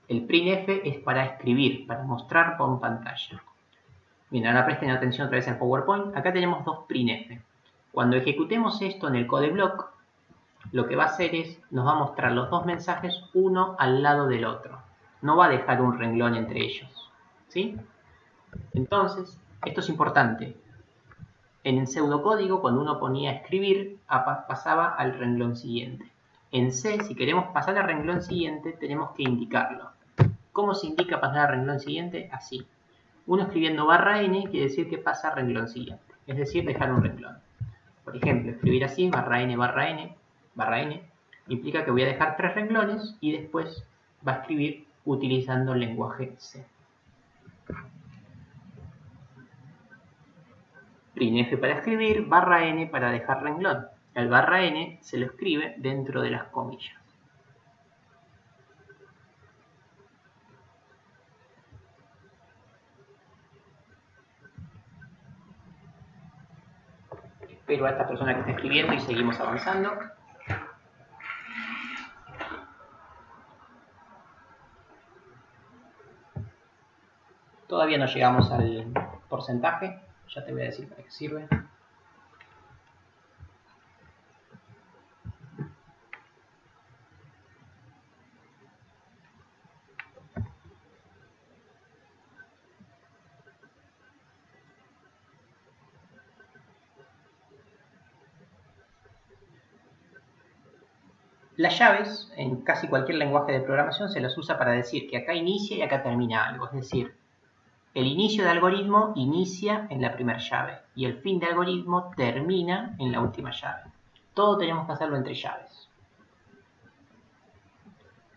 El printf es para escribir, para mostrar por pantalla. Bien, ahora presten atención otra vez al PowerPoint. Acá tenemos dos printf. Cuando ejecutemos esto en el code block, lo que va a hacer es, nos va a mostrar los dos mensajes uno al lado del otro. No va a dejar un renglón entre ellos. ¿Sí? Entonces, esto es importante. En el pseudocódigo, cuando uno ponía escribir, pasaba al renglón siguiente. En C, si queremos pasar al renglón siguiente, tenemos que indicarlo. ¿Cómo se indica pasar al renglón siguiente? Así. Uno escribiendo /n quiere decir que pasa al renglón siguiente, es decir, dejar un renglón. Por ejemplo, escribir así, /n, implica que voy a dejar 3 renglones y después va a escribir utilizando el lenguaje C. Printf para escribir, /n para dejar renglón. El /n se lo escribe dentro de las comillas. Espero a esta persona que está escribiendo y seguimos avanzando. Todavía no llegamos al porcentaje, ya te voy a decir para qué sirve. Las llaves, en casi cualquier lenguaje de programación, se las usa para decir que acá inicia y acá termina algo. Es decir, el inicio de algoritmo inicia en la primera llave y el fin de algoritmo termina en la última llave. Todo tenemos que hacerlo entre llaves.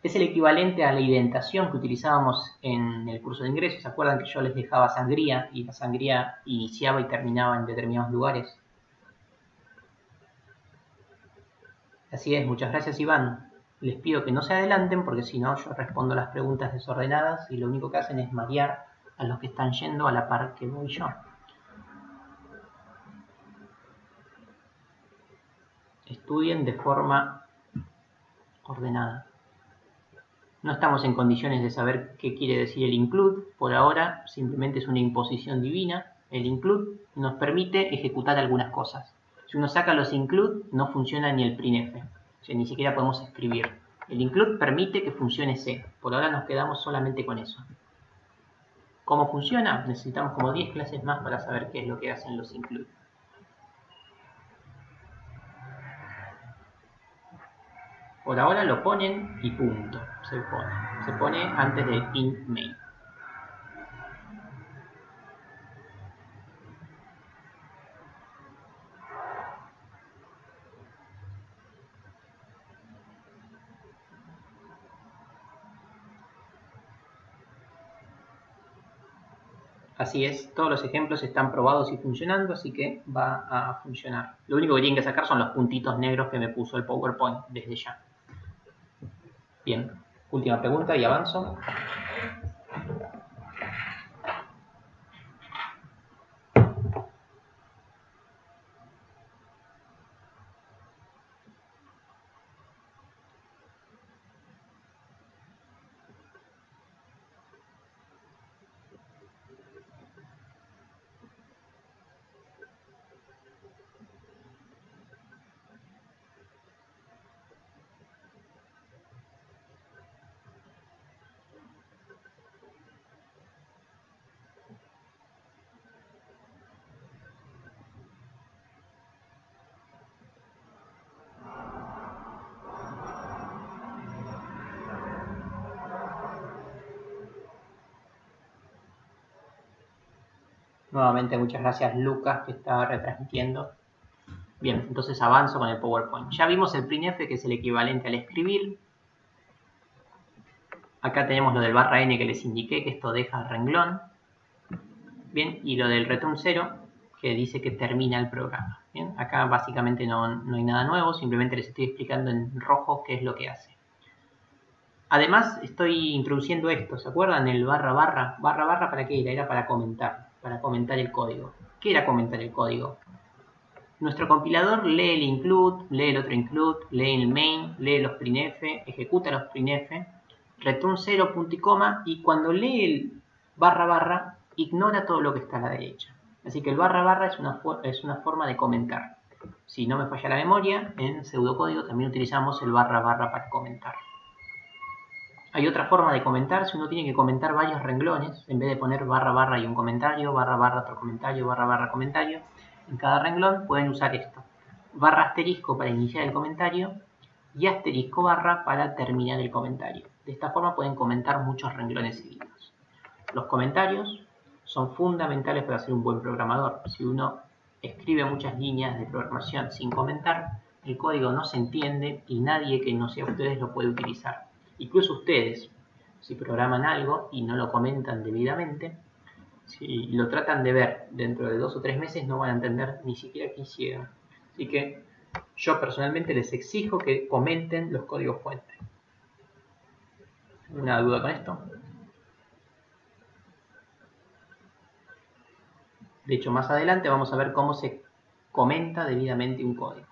Es el equivalente a la indentación que utilizábamos en el curso de ingreso. ¿Se acuerdan que yo les dejaba sangría y la sangría iniciaba y terminaba en determinados lugares? Así es, muchas gracias Iván. Les pido que no se adelanten porque si no yo respondo las preguntas desordenadas y lo único que hacen es marear a los que están yendo a la par que voy yo. Estudien de forma ordenada. No estamos en condiciones de saber qué quiere decir el include. Por ahora simplemente es una imposición divina. El include nos permite ejecutar algunas cosas. Si uno saca los include no funciona ni el printf. O sea, ni siquiera podemos escribir. El include permite que funcione C. Por ahora nos quedamos solamente con eso. ¿Cómo funciona? Necesitamos como 10 clases más para saber qué es lo que hacen los include. Por ahora lo ponen y punto. Se pone antes de int main. Así es, todos los ejemplos están probados y funcionando, así que va a funcionar. Lo único que tienen que sacar son los puntitos negros que me puso el PowerPoint desde ya. Bien, última pregunta y avanzo. Nuevamente muchas gracias Lucas que está retransmitiendo. Bien, entonces avanzo con el PowerPoint. Ya vimos el printf que es el equivalente al escribir. Acá tenemos lo del barra n que les indiqué, que esto deja el renglón. Bien, y lo del return 0 que dice que termina el programa. Bien, acá básicamente no hay nada nuevo, simplemente les estoy explicando en rojo qué es lo que hace. Además estoy introduciendo esto, ¿se acuerdan? El barra barra. Barra barra ¿para qué era? Era para comentar el código. ¿Qué era comentar el código? Nuestro compilador lee el include, lee el otro include, lee el main, lee los printf, ejecuta los printf, return 0, punto y coma, y cuando lee el barra barra, ignora todo lo que está a la derecha. Así que el barra barra es una forma de comentar. Si no me falla la memoria, en pseudocódigo también utilizamos el barra barra para comentar. Hay otra forma de comentar, si uno tiene que comentar varios renglones, en vez de poner barra barra y un comentario, barra barra otro comentario, barra barra comentario, en cada renglón pueden usar esto. Barra asterisco para iniciar el comentario y asterisco barra para terminar el comentario. De esta forma pueden comentar muchos renglones seguidos. Los comentarios son fundamentales para ser un buen programador. Si uno escribe muchas líneas de programación sin comentar, el código no se entiende y nadie que no sea ustedes lo puede utilizar. Incluso ustedes, si programan algo y no lo comentan debidamente, si lo tratan de ver dentro de 2 o 3 meses no van a entender ni siquiera qué hicieron. Así que yo personalmente les exijo que comenten los códigos fuente. ¿Una duda con esto? De hecho, más adelante vamos a ver cómo se comenta debidamente un código.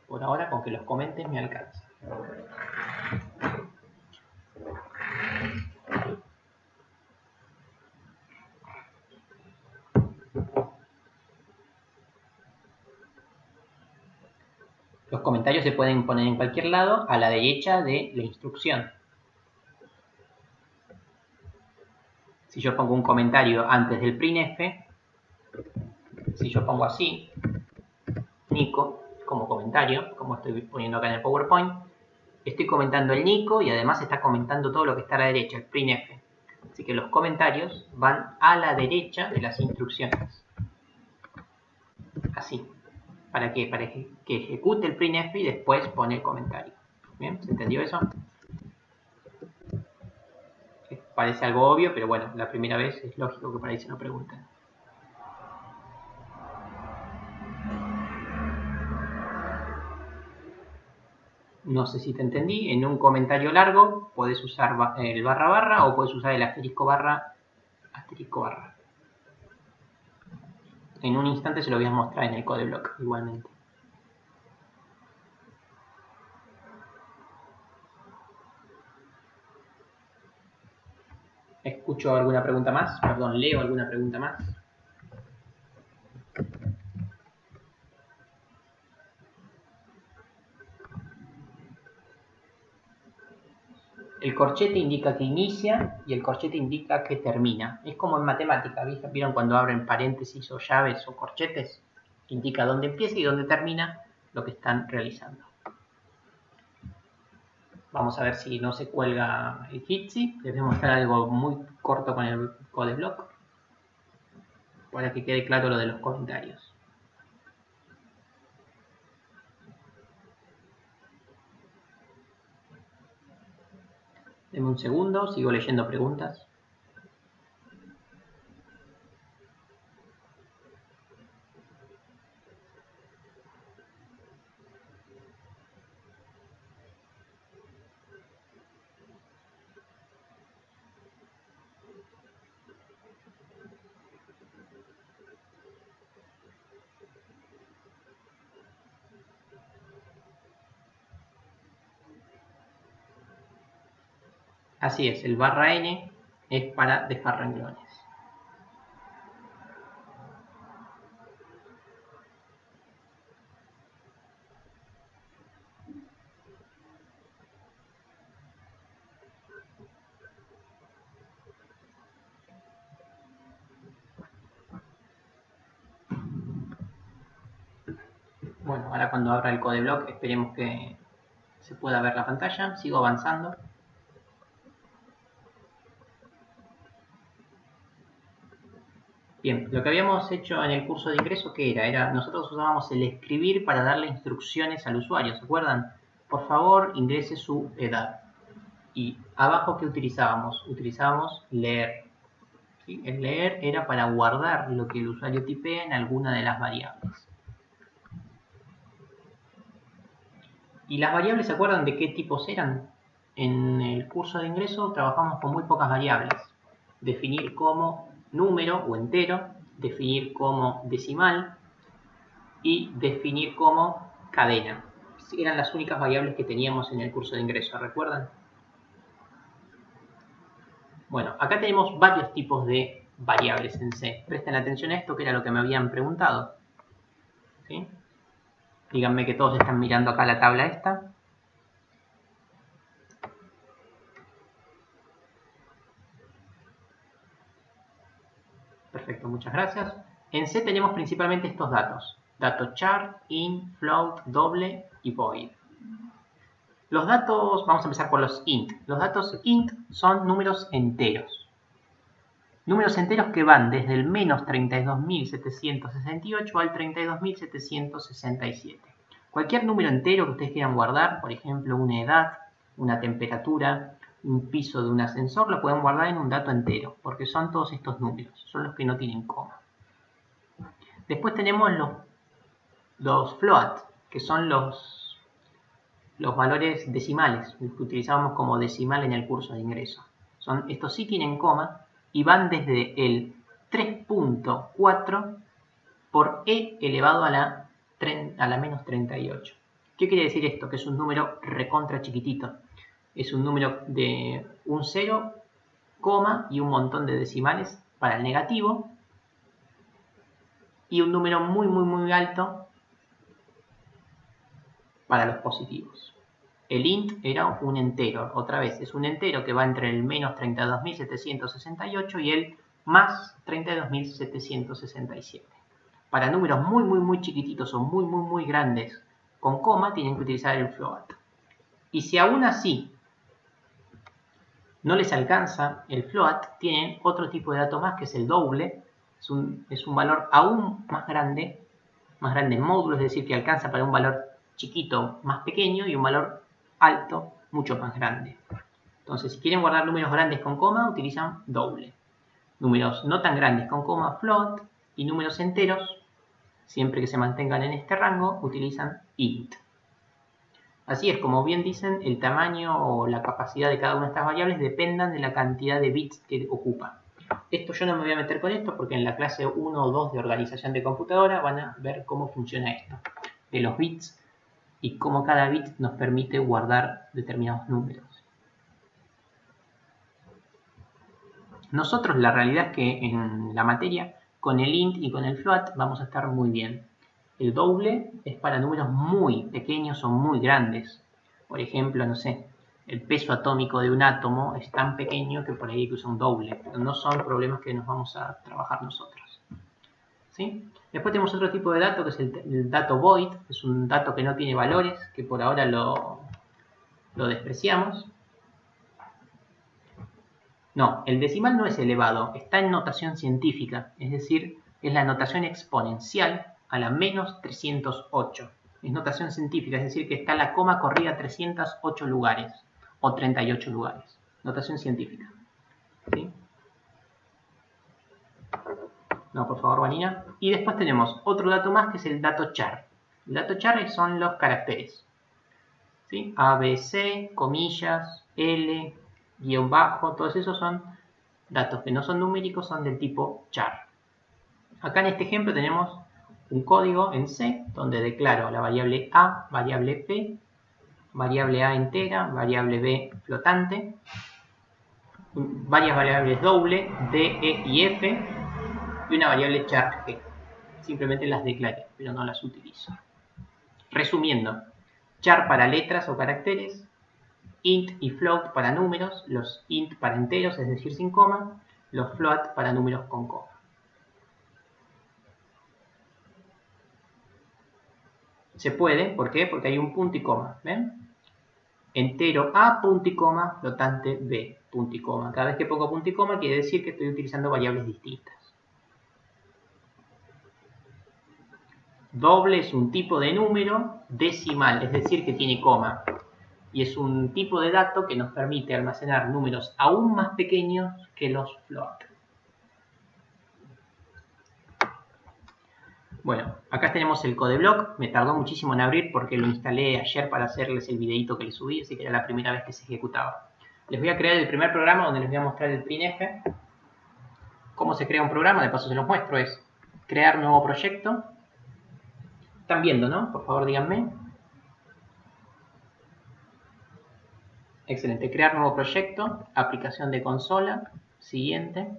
Por ahora, con que los comenten me alcanza. Los comentarios se pueden poner en cualquier lado a la derecha de la instrucción. Si yo pongo un comentario antes del printf, si yo pongo así, Nico, como comentario, como estoy poniendo acá en el PowerPoint, estoy comentando el Nico y además está comentando todo lo que está a la derecha, el printf. Así que los comentarios van a la derecha de las instrucciones. Así. ¿Para qué? Para que ejecute el printf y después pone el comentario. ¿Bien? ¿Se entendió eso? Parece algo obvio, pero bueno, la primera vez es lógico que por ahí se lo pregunten. No sé si te entendí. En un comentario largo puedes usar el barra barra o puedes usar el asterisco barra. En un instante se lo voy a mostrar en el codeblock igualmente. ¿Escucho alguna pregunta más? Perdón, leo alguna pregunta más. El corchete indica que inicia y el corchete indica que termina. Es como en matemática, ¿vieron cuando abren paréntesis o llaves o corchetes? Indica dónde empieza y dónde termina lo que están realizando. Vamos a ver si no se cuelga el Jitsi. Les voy a mostrar algo muy corto con el codeblock para que quede claro lo de los comentarios. Denme un segundo, sigo leyendo preguntas. Así es, el barra N es para dejar renglones. Bueno, ahora cuando abra el codeblock esperemos que se pueda ver la pantalla. Sigo avanzando. Bien, lo que habíamos hecho en el curso de ingreso, ¿qué era? Nosotros usábamos el escribir para darle instrucciones al usuario, ¿se acuerdan? Por favor, ingrese su edad. Y abajo, ¿qué utilizábamos? Utilizábamos leer. ¿Sí? El leer era para guardar lo que el usuario tipea en alguna de las variables. ¿Y las variables se acuerdan de qué tipos eran? En el curso de ingreso trabajamos con muy pocas variables. Definir como número o entero, definir como decimal y definir como cadena. Eran las únicas variables que teníamos en el curso de ingreso, ¿recuerdan? Bueno, acá tenemos varios tipos de variables en C. Presten atención a esto, que era lo que me habían preguntado. ¿Sí? Díganme que todos están mirando acá la tabla esta. Perfecto, muchas gracias. En C tenemos principalmente estos datos. Dato char, int, float, doble y void. Los datos, vamos a empezar por los int. Los datos int son números enteros. Números enteros que van desde el menos 32.768 al 32.767. Cualquier número entero que ustedes quieran guardar, por ejemplo, una edad, una temperatura, un piso de un ascensor, lo pueden guardar en un dato entero, porque son todos estos números, son los que no tienen coma. Después tenemos los float, que son los valores decimales, que utilizábamos como decimal en el curso de ingreso. Estos sí tienen coma y van desde el 3.4 por e elevado a la menos 38. ¿Qué quiere decir esto? Que es un número recontra chiquitito. Es un número de un 0, coma y un montón de decimales para el negativo y un número muy muy muy alto para los positivos. El int era un entero, otra vez, es un entero que va entre el menos 32.768 y el más 32.767. Para números muy muy muy chiquititos o muy muy muy grandes con coma tienen que utilizar el float. Y si aún así no les alcanza el float, tienen otro tipo de dato más que es el doble. Es un valor aún más grande en módulo, es decir, que alcanza para un valor chiquito más pequeño y un valor alto mucho más grande. Entonces, si quieren guardar números grandes con coma, utilizan doble. Números no tan grandes con coma, float, y números enteros, siempre que se mantengan en este rango, utilizan int. Así es, como bien dicen, el tamaño o la capacidad de cada una de estas variables dependan de la cantidad de bits que ocupa. Esto yo no me voy a meter con esto porque en la clase 1 o 2 de organización de computadora van a ver cómo funciona esto, de los bits y cómo cada bit nos permite guardar determinados números. Nosotros la realidad es que en la materia, con el int y con el float vamos a estar muy bien. El doble es para números muy pequeños o muy grandes. Por ejemplo, no sé, el peso atómico de un átomo es tan pequeño que por ahí hay que usar un doble. Pero no son problemas que nos vamos a trabajar nosotros. ¿Sí? Después tenemos otro tipo de dato que es el dato void. Es un dato que no tiene valores, que por ahora lo despreciamos. No, el decimal no es elevado, está en notación científica, es decir, es la notación exponencial a la menos 308. Es notación científica, es decir, que está la coma corrida a 308 lugares o 38 lugares. Notación científica. ¿Sí? No, por favor, Vanina. Y después tenemos otro dato más que es el dato char. El dato char son los caracteres. ¿Sí? A, B, C, comillas, L, guión bajo, todos esos son datos que no son numéricos, son del tipo char. Acá en este ejemplo tenemos un código en C donde declaro la variable A, variable P, variable A entera, variable B flotante, varias variables doble, D, E y F y una variable char G. Simplemente las declaré, pero no las utilizo. Resumiendo, char para letras o caracteres, int y float para números, los int para enteros, es decir, sin coma, los float para números con coma. Se puede, ¿por qué? Porque hay un punto y coma, ¿ven? Entero A, punto y coma, flotante B, punto y coma. Cada vez que pongo punto y coma quiere decir que estoy utilizando variables distintas. Doble es un tipo de número decimal, es decir, que tiene coma. Y es un tipo de dato que nos permite almacenar números aún más pequeños que los float. Bueno, acá tenemos el codeblock. Me tardó muchísimo en abrir porque lo instalé ayer para hacerles el videito que les subí, así que era la primera vez que se ejecutaba. Les voy a crear el primer programa donde les voy a mostrar el printf. Cómo se crea un programa, de paso se los muestro, es crear nuevo proyecto. Están viendo, ¿no? Por favor, díganme. Excelente, crear nuevo proyecto, aplicación de consola, siguiente.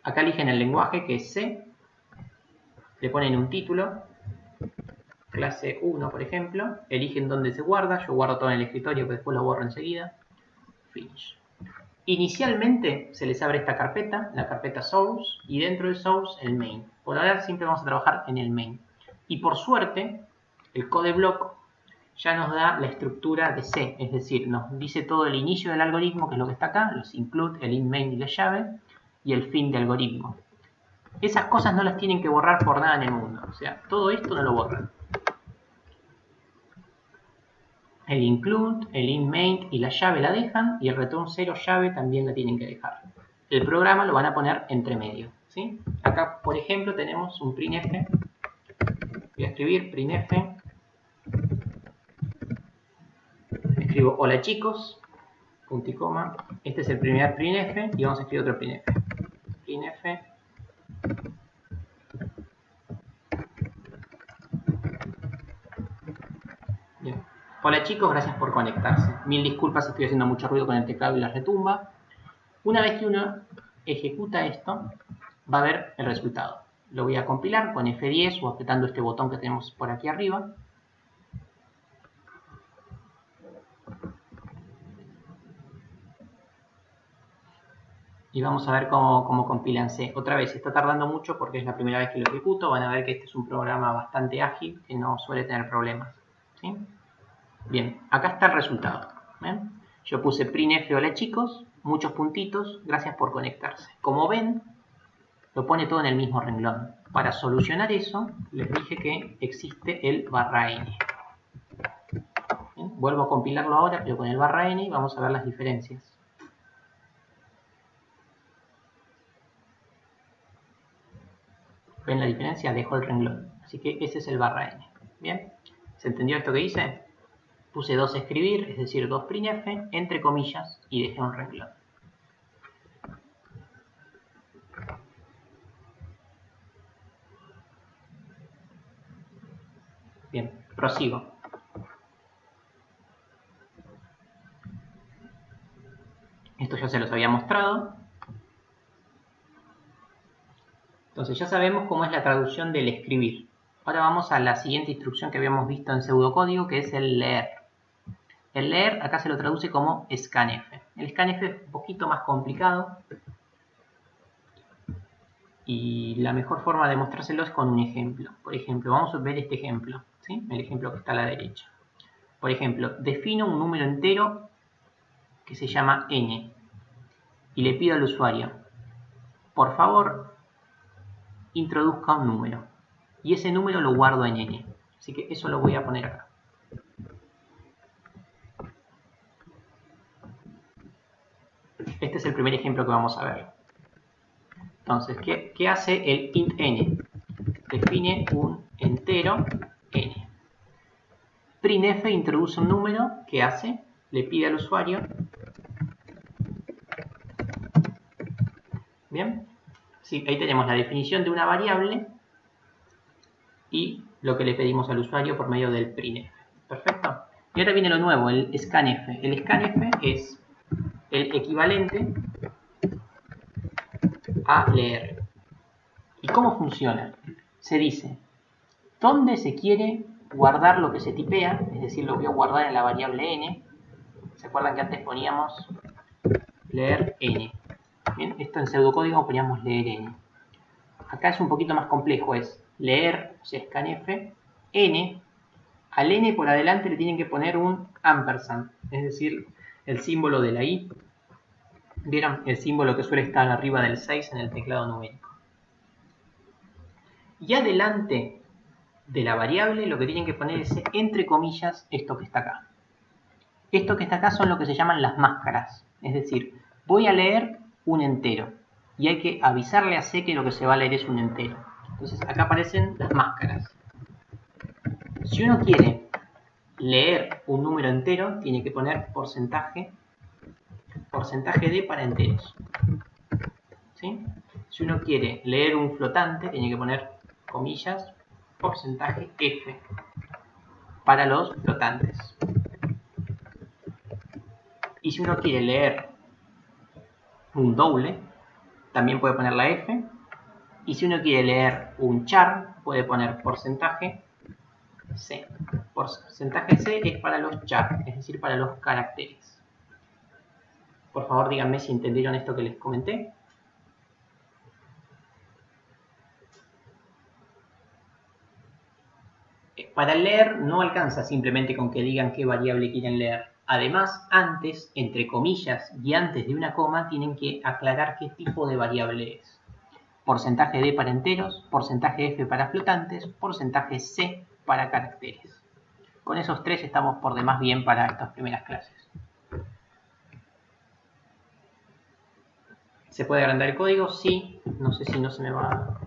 Acá eligen el lenguaje que es C. Le ponen un título, clase 1 por ejemplo, eligen dónde se guarda, yo guardo todo en el escritorio pero después lo borro enseguida, finish. Inicialmente se les abre esta carpeta, la carpeta source, y dentro del source el main. Por ahora siempre vamos a trabajar en el main. Y por suerte, el codeblock ya nos da la estructura de C, es decir, nos dice todo el inicio del algoritmo, que es lo que está acá, los include, el in main y la llave, y el fin del algoritmo. Esas cosas no las tienen que borrar por nada en el mundo. O sea, todo esto no lo borran. El include, el in main y la llave la dejan. Y el return 0 llave también la tienen que dejar. El programa lo van a poner entre medio. ¿Sí? Acá, por ejemplo, tenemos un printf. Voy a escribir printf. Escribo hola chicos. Punto y coma. Este es el primer printf. Y vamos a escribir otro printf. Printf. Bien. Hola chicos, gracias por conectarse. Mil disculpas, estoy haciendo mucho ruido con el teclado y la retumba. Una vez que uno ejecuta esto, va a ver el resultado. Lo voy a compilar con F10 o apretando este botón que tenemos por aquí arriba. Y vamos a ver cómo compilan C. Otra vez, está tardando mucho porque es la primera vez que lo ejecuto. Van a ver que este es un programa bastante ágil que no suele tener problemas. ¿Sí? Bien, acá está el resultado. ¿Ven? Yo puse printf hola chicos, muchos puntitos, gracias por conectarse. Como ven, lo pone todo en el mismo renglón. Para solucionar eso, les dije que existe el /n. Bien, vuelvo a compilarlo ahora, pero con el /n y vamos a ver las diferencias. ¿Ven la diferencia? Dejo el renglón. Así que ese es el /n. ¿Bien? ¿Se entendió esto que hice? Puse 2 escribir, es decir, 2 printf, entre comillas, y dejé un renglón. Bien, prosigo. Esto ya se los había mostrado. Entonces ya sabemos cómo es la traducción del escribir. Ahora vamos a la siguiente instrucción que habíamos visto en pseudocódigo, que es el leer. El leer acá se lo traduce como scanf. El scanf es un poquito más complicado y la mejor forma de mostrárselo es con un ejemplo. Por ejemplo, vamos a ver este ejemplo, ¿sí? El ejemplo que está a la derecha. Por ejemplo, defino un número entero que se llama n y le pido al usuario, por favor, introduzca un número y ese número lo guardo en n. Así que eso lo voy a poner acá. Este es el primer ejemplo que vamos a ver. Entonces, ¿qué hace el int n? Define un entero n. Printf introduce un número, ¿qué hace? Le pide al usuario. Bien, sí, ahí tenemos la definición de una variable y lo que le pedimos al usuario por medio del printf. Perfecto. Y ahora viene lo nuevo, el scanf. El scanf es el equivalente a leer. ¿Y cómo funciona? Se dice, ¿dónde se quiere guardar lo que se tipea? Es decir, lo voy a guardar en la variable n. ¿Se acuerdan que antes poníamos leer n? Bien, esto en pseudocódigo poníamos leer n. Acá es un poquito más complejo, es leer, o sea, scanf, n. Al n por adelante le tienen que poner un ampersand, es decir, el símbolo de la i. ¿Vieron? El símbolo que suele estar arriba del 6 en el teclado numérico. Y adelante de la variable lo que tienen que poner es entre comillas esto que está acá. Esto que está acá son lo que se llaman las máscaras. Es decir, voy a leer un entero y hay que avisarle a C que lo que se va a leer es un entero. Entonces acá aparecen las máscaras. Si uno quiere leer un número entero, tiene que poner porcentaje D para enteros. ¿Sí? Si uno quiere leer un flotante, tiene que poner comillas porcentaje F para los flotantes. Y si uno quiere leer un doble, también puede poner la F. Y si uno quiere leer un char, puede poner porcentaje C. Porcentaje C es para los char, es decir, para los caracteres. Por favor, díganme si entendieron esto que les comenté. Para leer no alcanza simplemente con que digan qué variable quieren leer. Además, antes, entre comillas y antes de una coma, tienen que aclarar qué tipo de variable es. Porcentaje D para enteros, porcentaje F para flotantes, porcentaje C para caracteres. Con esos tres estamos por demás bien para estas primeras clases. ¿Se puede agrandar el código? Sí. No sé si no se me va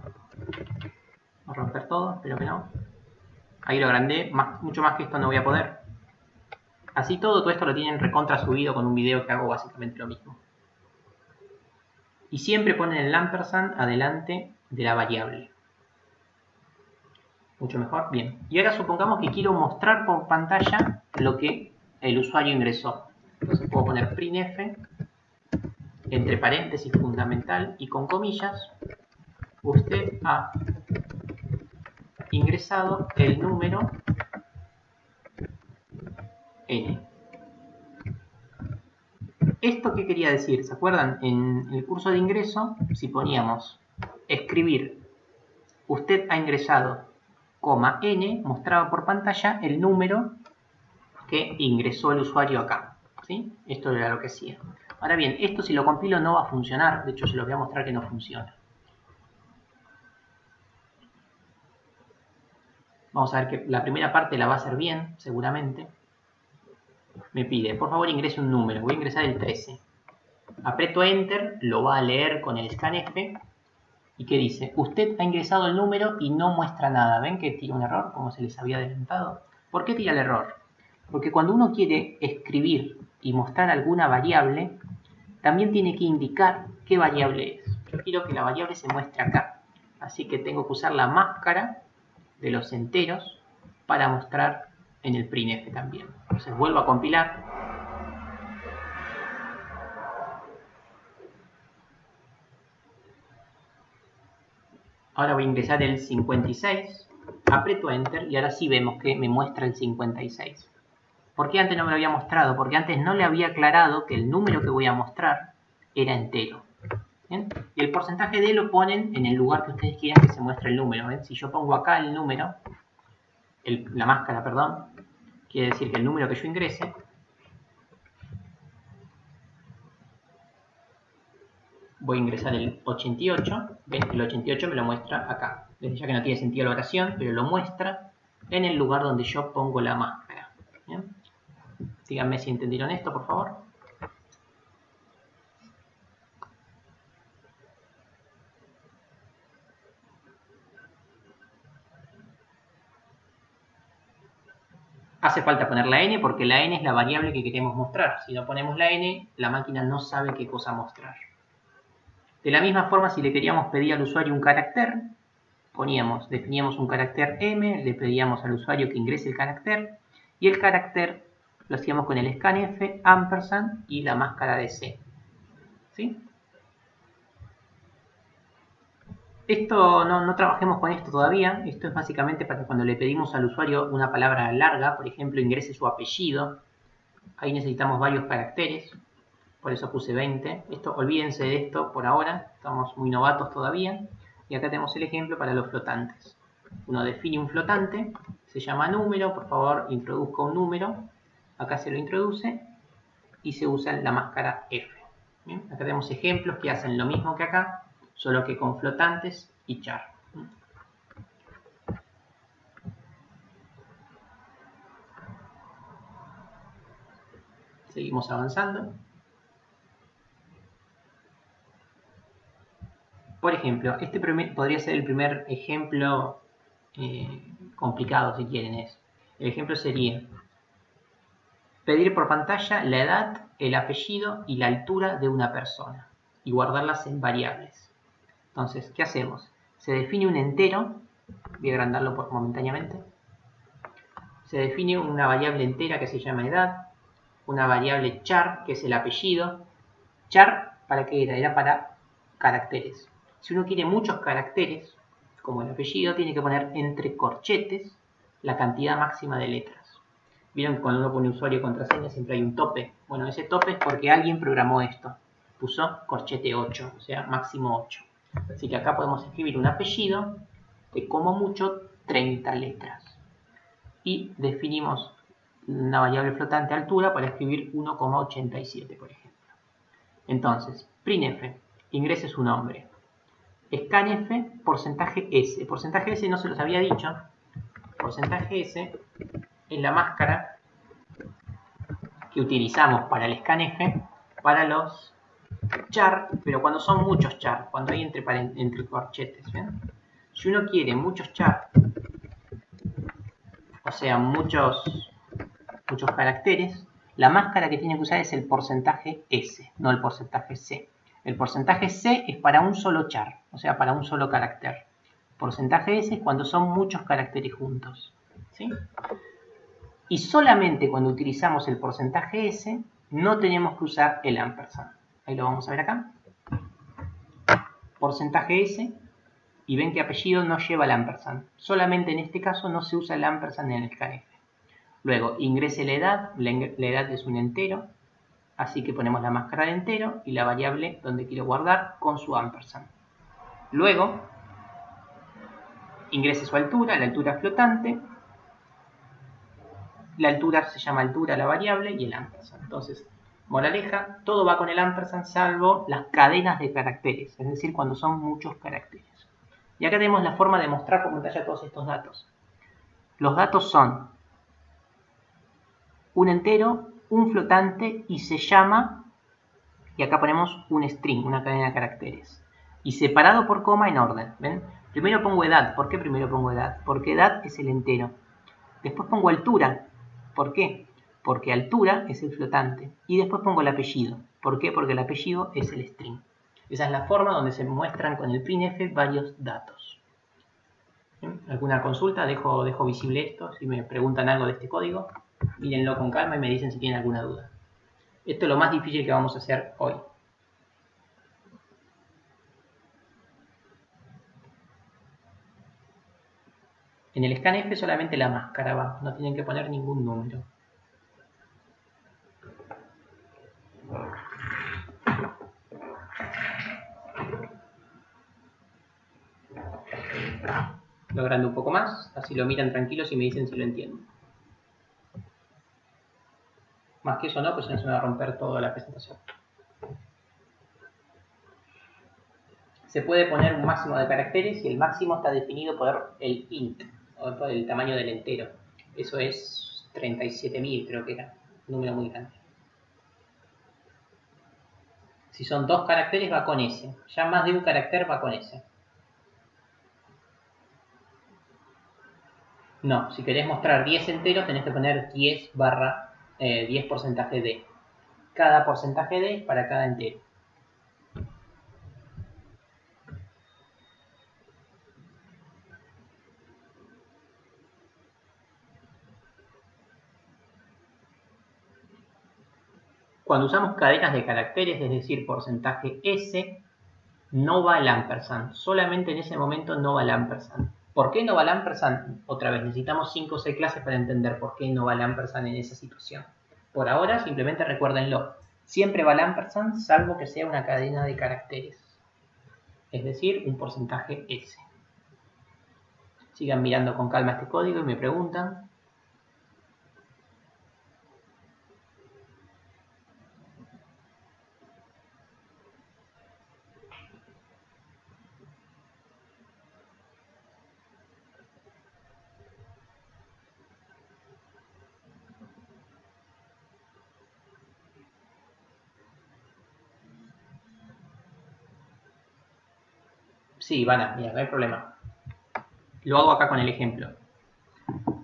a romper todo, espero que no. Ahí lo agrandé, mucho más que esto no voy a poder. Así todo esto lo tienen recontra subido con un video que hago básicamente lo mismo. Y siempre ponen el ampersand adelante de la variable. Mucho mejor. Bien. Y ahora supongamos que quiero mostrar por pantalla lo que el usuario ingresó. Entonces puedo poner printf, entre paréntesis fundamental y con comillas, usted ha ingresado el número n. ¿Esto qué quería decir? ¿Se acuerdan? En el curso de ingreso, si poníamos escribir, usted ha ingresado, n, mostraba por pantalla el número que ingresó el usuario acá, ¿sí? Esto era lo que hacía. Ahora bien, esto si lo compilo no va a funcionar, de hecho se los voy a mostrar que no funciona. Vamos a ver que la primera parte la va a hacer bien, seguramente. Me pide, por favor ingrese un número, voy a ingresar el 13. Aprieto Enter, lo va a leer con el scanf. ¿Y qué dice? Usted ha ingresado el número y no muestra nada. ¿Ven que tira un error, como se les había adelantado? ¿Por qué tira el error? Porque cuando uno quiere escribir y mostrar alguna variable, también tiene que indicar qué variable es. Yo quiero que la variable se muestre acá. Así que tengo que usar la máscara de los enteros para mostrar en el printf también. Entonces vuelvo a compilar. Ahora voy a ingresar el 56, aprieto Enter y ahora sí vemos que me muestra el 56. ¿Por qué antes no me lo había mostrado? Porque antes no le había aclarado que el número que voy a mostrar era entero. ¿Bien? Y el porcentaje de lo ponen en el lugar que ustedes quieran que se muestre el número. ¿Ven? Si yo pongo acá el número, la máscara, perdón, quiere decir que el número que yo ingrese voy a ingresar el 88, ¿ven? El 88 me lo muestra acá. Ya que no tiene sentido la oración, pero lo muestra en el lugar donde yo pongo la máscara. ¿Bien? Díganme si entendieron esto, por favor. Hace falta poner la n porque la n es la variable que queremos mostrar. Si no ponemos la n, la máquina no sabe qué cosa mostrar. De la misma forma, si le queríamos pedir al usuario un carácter, definíamos un carácter m, le pedíamos al usuario que ingrese el carácter, y el carácter lo hacíamos con el scanf, ampersand y la máscara de C. ¿Sí? Esto no trabajemos con esto todavía. Esto es básicamente para cuando le pedimos al usuario una palabra larga, por ejemplo, ingrese su apellido. Ahí necesitamos varios caracteres, por eso puse 20. Olvídense de esto por ahora, estamos muy novatos todavía. Y acá tenemos el ejemplo para los flotantes. Uno define un flotante, se llama número, por favor introduzca un número. Acá se lo introduce y se usa la máscara F. ¿Bien? Acá tenemos ejemplos que hacen lo mismo que acá, solo que con flotantes y char. Seguimos avanzando. Por ejemplo, este podría ser el primer ejemplo complicado, si quieren. El ejemplo sería pedir por pantalla la edad, el apellido y la altura de una persona y guardarlas en variables. Entonces, ¿qué hacemos? Se define un entero, voy a agrandarlo momentáneamente. Se define una variable entera que se llama edad, una variable char, que es el apellido. Char, ¿para qué era? Era para caracteres. Si uno quiere muchos caracteres, como el apellido, tiene que poner entre corchetes la cantidad máxima de letras. ¿Vieron que cuando uno pone usuario y contraseña siempre hay un tope? Bueno, ese tope es porque alguien programó esto. Puso corchete 8, o sea, máximo 8. Así que acá podemos escribir un apellido de como mucho 30 letras. Y definimos una variable flotante altura para escribir 1,87, por ejemplo. Entonces, printf, ingrese su nombre. Scanf, porcentaje S. Porcentaje S no se los había dicho. Porcentaje S es la máscara que utilizamos para el scanf, para los char, pero cuando son muchos char, cuando hay entre corchetes. ¿Ven? Si uno quiere muchos char, o sea, muchos caracteres, la máscara que tiene que usar es el porcentaje S, no el porcentaje C. El porcentaje C es para un solo char, o sea, para un solo carácter. Porcentaje S es cuando son muchos caracteres juntos. ¿Sí? Y solamente cuando utilizamos el porcentaje S, no tenemos que usar el ampersand. Ahí lo vamos a ver acá. Porcentaje S, y ven que apellido no lleva el ampersand. Solamente en este caso no se usa el ampersand en el scanf. Luego, ingrese la edad. La edad es un entero. Así que ponemos la máscara de entero y la variable donde quiero guardar con su ampersand. Luego, ingrese su altura, la altura flotante. la altura se llama altura la variable y el ampersand. Entonces, moraleja, todo va con el ampersand salvo las cadenas de caracteres, es decir, cuando son muchos caracteres. Y acá tenemos la forma de mostrar por pantalla todos estos datos. Los datos son un entero, un flotante y se llama, y acá ponemos un string, una cadena de caracteres. Y separado por coma en orden, ¿ven? Primero pongo edad. ¿Por qué primero pongo edad? Porque edad es el entero. Después pongo altura. ¿Por qué? Porque altura es el flotante. Y después pongo el apellido. ¿Por qué? Porque el apellido es el string. Esa es la forma donde se muestran con el printf varios datos. ¿Bien? ¿Alguna consulta? Dejo visible esto. Si me preguntan algo de este código, mírenlo con calma y me dicen si tienen alguna duda. Esto es lo más difícil que vamos a hacer hoy. En el scanf solamente la máscara va, no tienen que poner ningún número. Lo agrando un poco más, así lo miran tranquilos y me dicen si lo entienden. Más que eso no, pues ya se me va a romper toda la presentación. Se puede poner un máximo de caracteres y el máximo está definido por el int, o por el tamaño del entero. Eso es 37.000, creo que era, un número muy grande. Si son 2 caracteres va con S, ya más de un carácter va con S. No, si querés mostrar 10 enteros tenés que poner 10 porcentaje de. Cada porcentaje de para cada entero. Cuando usamos cadenas de caracteres, es decir, porcentaje S, no va el ampersand. Solamente en ese momento no va el ampersand. ¿Por qué no va el ampersand? Otra vez, necesitamos 5 o 6 clases para entender por qué no va el ampersand en esa situación. Por ahora, simplemente recuérdenlo. Siempre va el ampersand, salvo que sea una cadena de caracteres. Es decir, un porcentaje S. Sigan mirando con calma este código y me preguntan. Sí, mira, no hay problema. Lo hago acá con el ejemplo.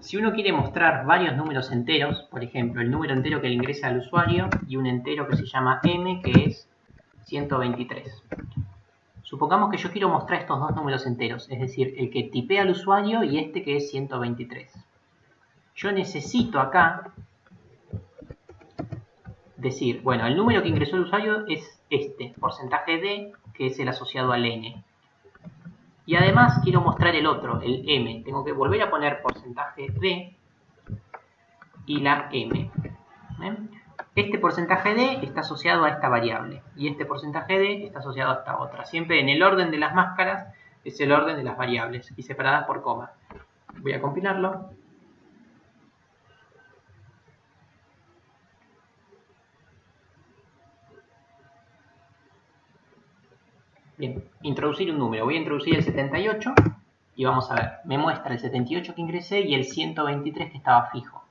Si uno quiere mostrar varios números enteros, por ejemplo, el número entero que le ingresa al usuario y un entero que se llama m, que es 123. Supongamos que yo quiero mostrar estos dos números enteros, es decir, el que tipea al usuario y este que es 123. Yo necesito acá decir, bueno, el número que ingresó el usuario es este, porcentaje d, que es el asociado al n. Y además quiero mostrar el otro, el m. Tengo que volver a poner porcentaje d y la m. ¿Ven? Este porcentaje d está asociado a esta variable y este porcentaje d está asociado a esta otra. Siempre en el orden de las máscaras es el orden de las variables y separadas por coma. Voy a compilarlo. Bien, introducir un número. Voy a introducir el 78 y vamos a ver. Me muestra el 78 que ingresé y el 123 que estaba fijo.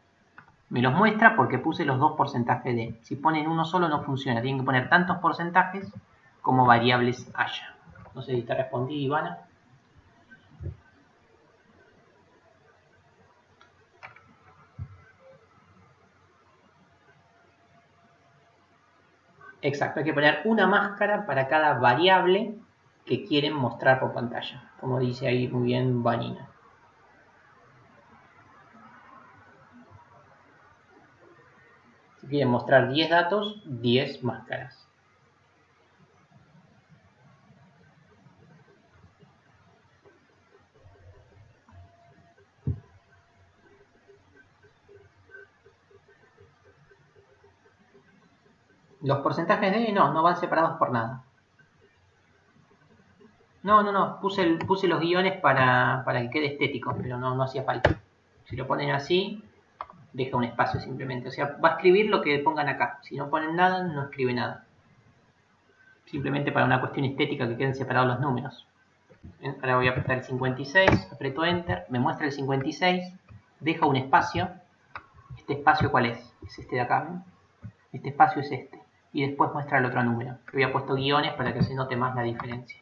Me los muestra porque puse los dos porcentajes de. Si ponen uno solo no funciona. Tienen que poner tantos porcentajes como variables haya. No sé si te respondí, Ivana. Exacto, hay que poner una máscara para cada variable que quieren mostrar por pantalla. Como dice ahí muy bien Vanina. Si quieren mostrar 10 datos, 10 máscaras. Los porcentajes de no van separados por nada. No, puse los guiones para que quede estético, pero no hacía falta. Si lo ponen así, deja un espacio simplemente. O sea, va a escribir lo que pongan acá. Si no ponen nada, no escribe nada. Simplemente para una cuestión estética que queden separados los números. Ahora voy a apretar el 56, aprieto Enter, me muestra el 56, deja un espacio. ¿Este espacio cuál es? Es este de acá, ¿no? Este espacio es este. Y después muestra el otro número. Yo había puesto guiones para que se note más la diferencia.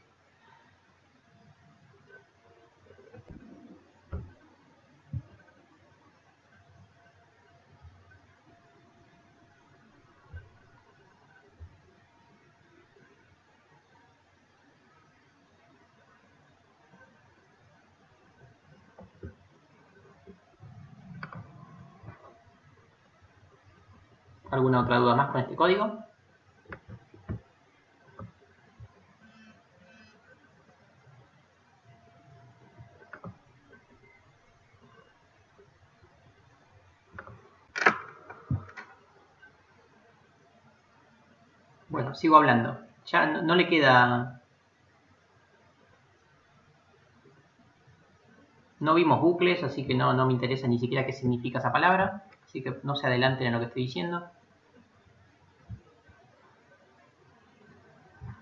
¿Alguna otra duda más con este código? Bueno, sigo hablando. Ya no le queda... No vimos bucles, así que no me interesa ni siquiera qué significa esa palabra. Así que no se adelanten en lo que estoy diciendo.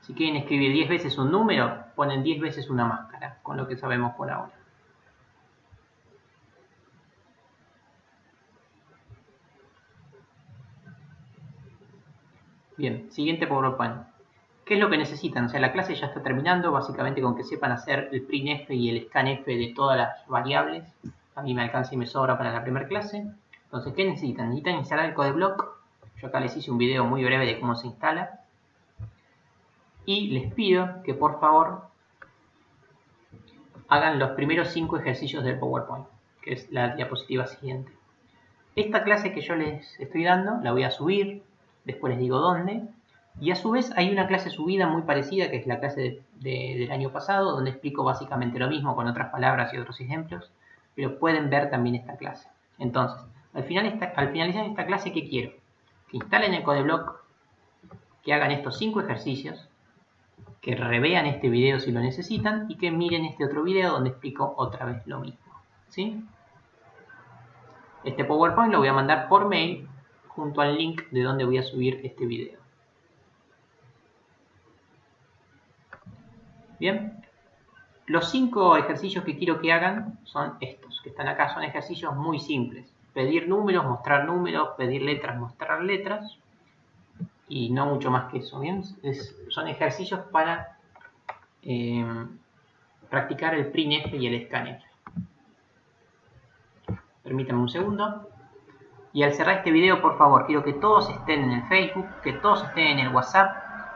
Si quieren escribir 10 veces un número, ponen 10 veces una máscara, con lo que sabemos por ahora. Bien, siguiente PowerPoint. ¿Qué es lo que necesitan? O sea, la clase ya está terminando, básicamente con que sepan hacer el printf y el scanf de todas las variables. A mí me alcanza y me sobra para la primera clase. Entonces, ¿qué necesitan? Necesitan instalar el codeblock. Yo acá les hice un video muy breve de cómo se instala. Y les pido que por favor hagan los primeros 5 ejercicios del PowerPoint, que es la diapositiva siguiente. Esta clase que yo les estoy dando la voy a subir, después les digo dónde. Y a su vez hay una clase subida muy parecida, que es la clase del año pasado, donde explico básicamente lo mismo con otras palabras y otros ejemplos, pero pueden ver también esta clase. Entonces, al finalizar esta clase, ¿qué quiero? Que instalen el codeblock, que hagan estos 5 ejercicios, que revean este video si lo necesitan y que miren este otro video donde explico otra vez lo mismo. ¿Sí? Este PowerPoint lo voy a mandar por mail junto al link de donde voy a subir este video. Bien, los 5 ejercicios que quiero que hagan son estos, que están acá, son ejercicios muy simples. Pedir números, mostrar números, pedir letras, mostrar letras, y no mucho más que eso, ¿bien? Son ejercicios para practicar el printf y el scanf. Permítanme un segundo. Y al cerrar este video, por favor, quiero que todos estén en el Facebook, que todos estén en el WhatsApp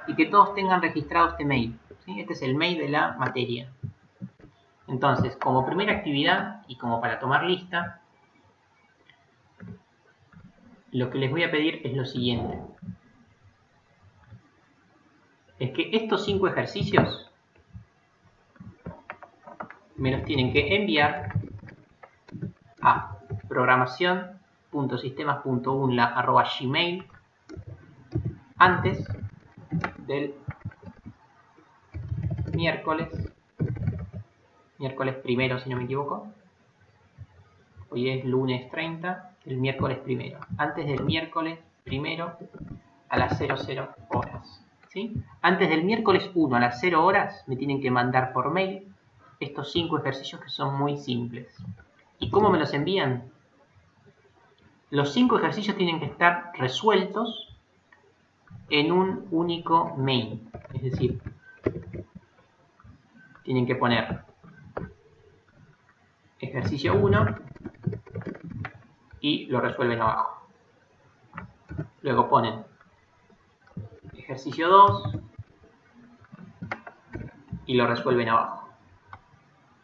y que todos tengan registrado este mail. ¿Sí? Este es el mail de la materia. Entonces, como primera actividad y como para tomar lista, lo que les voy a pedir es lo siguiente. Es que estos 5 ejercicios me los tienen que enviar a programación.sistemas.unla@gmail antes del miércoles primero, si no me equivoco. Hoy es lunes 30, el miércoles primero. Antes del miércoles primero a las 00 horas. ¿Sí? Antes del miércoles 1 a las 0 horas me tienen que mandar por mail estos 5 ejercicios que son muy simples. ¿Y cómo me los envían? Los 5 ejercicios tienen que estar resueltos en un único main. Es decir, tienen que poner ejercicio 1 y lo resuelven abajo. Luego ponen ejercicio 2 y lo resuelven abajo.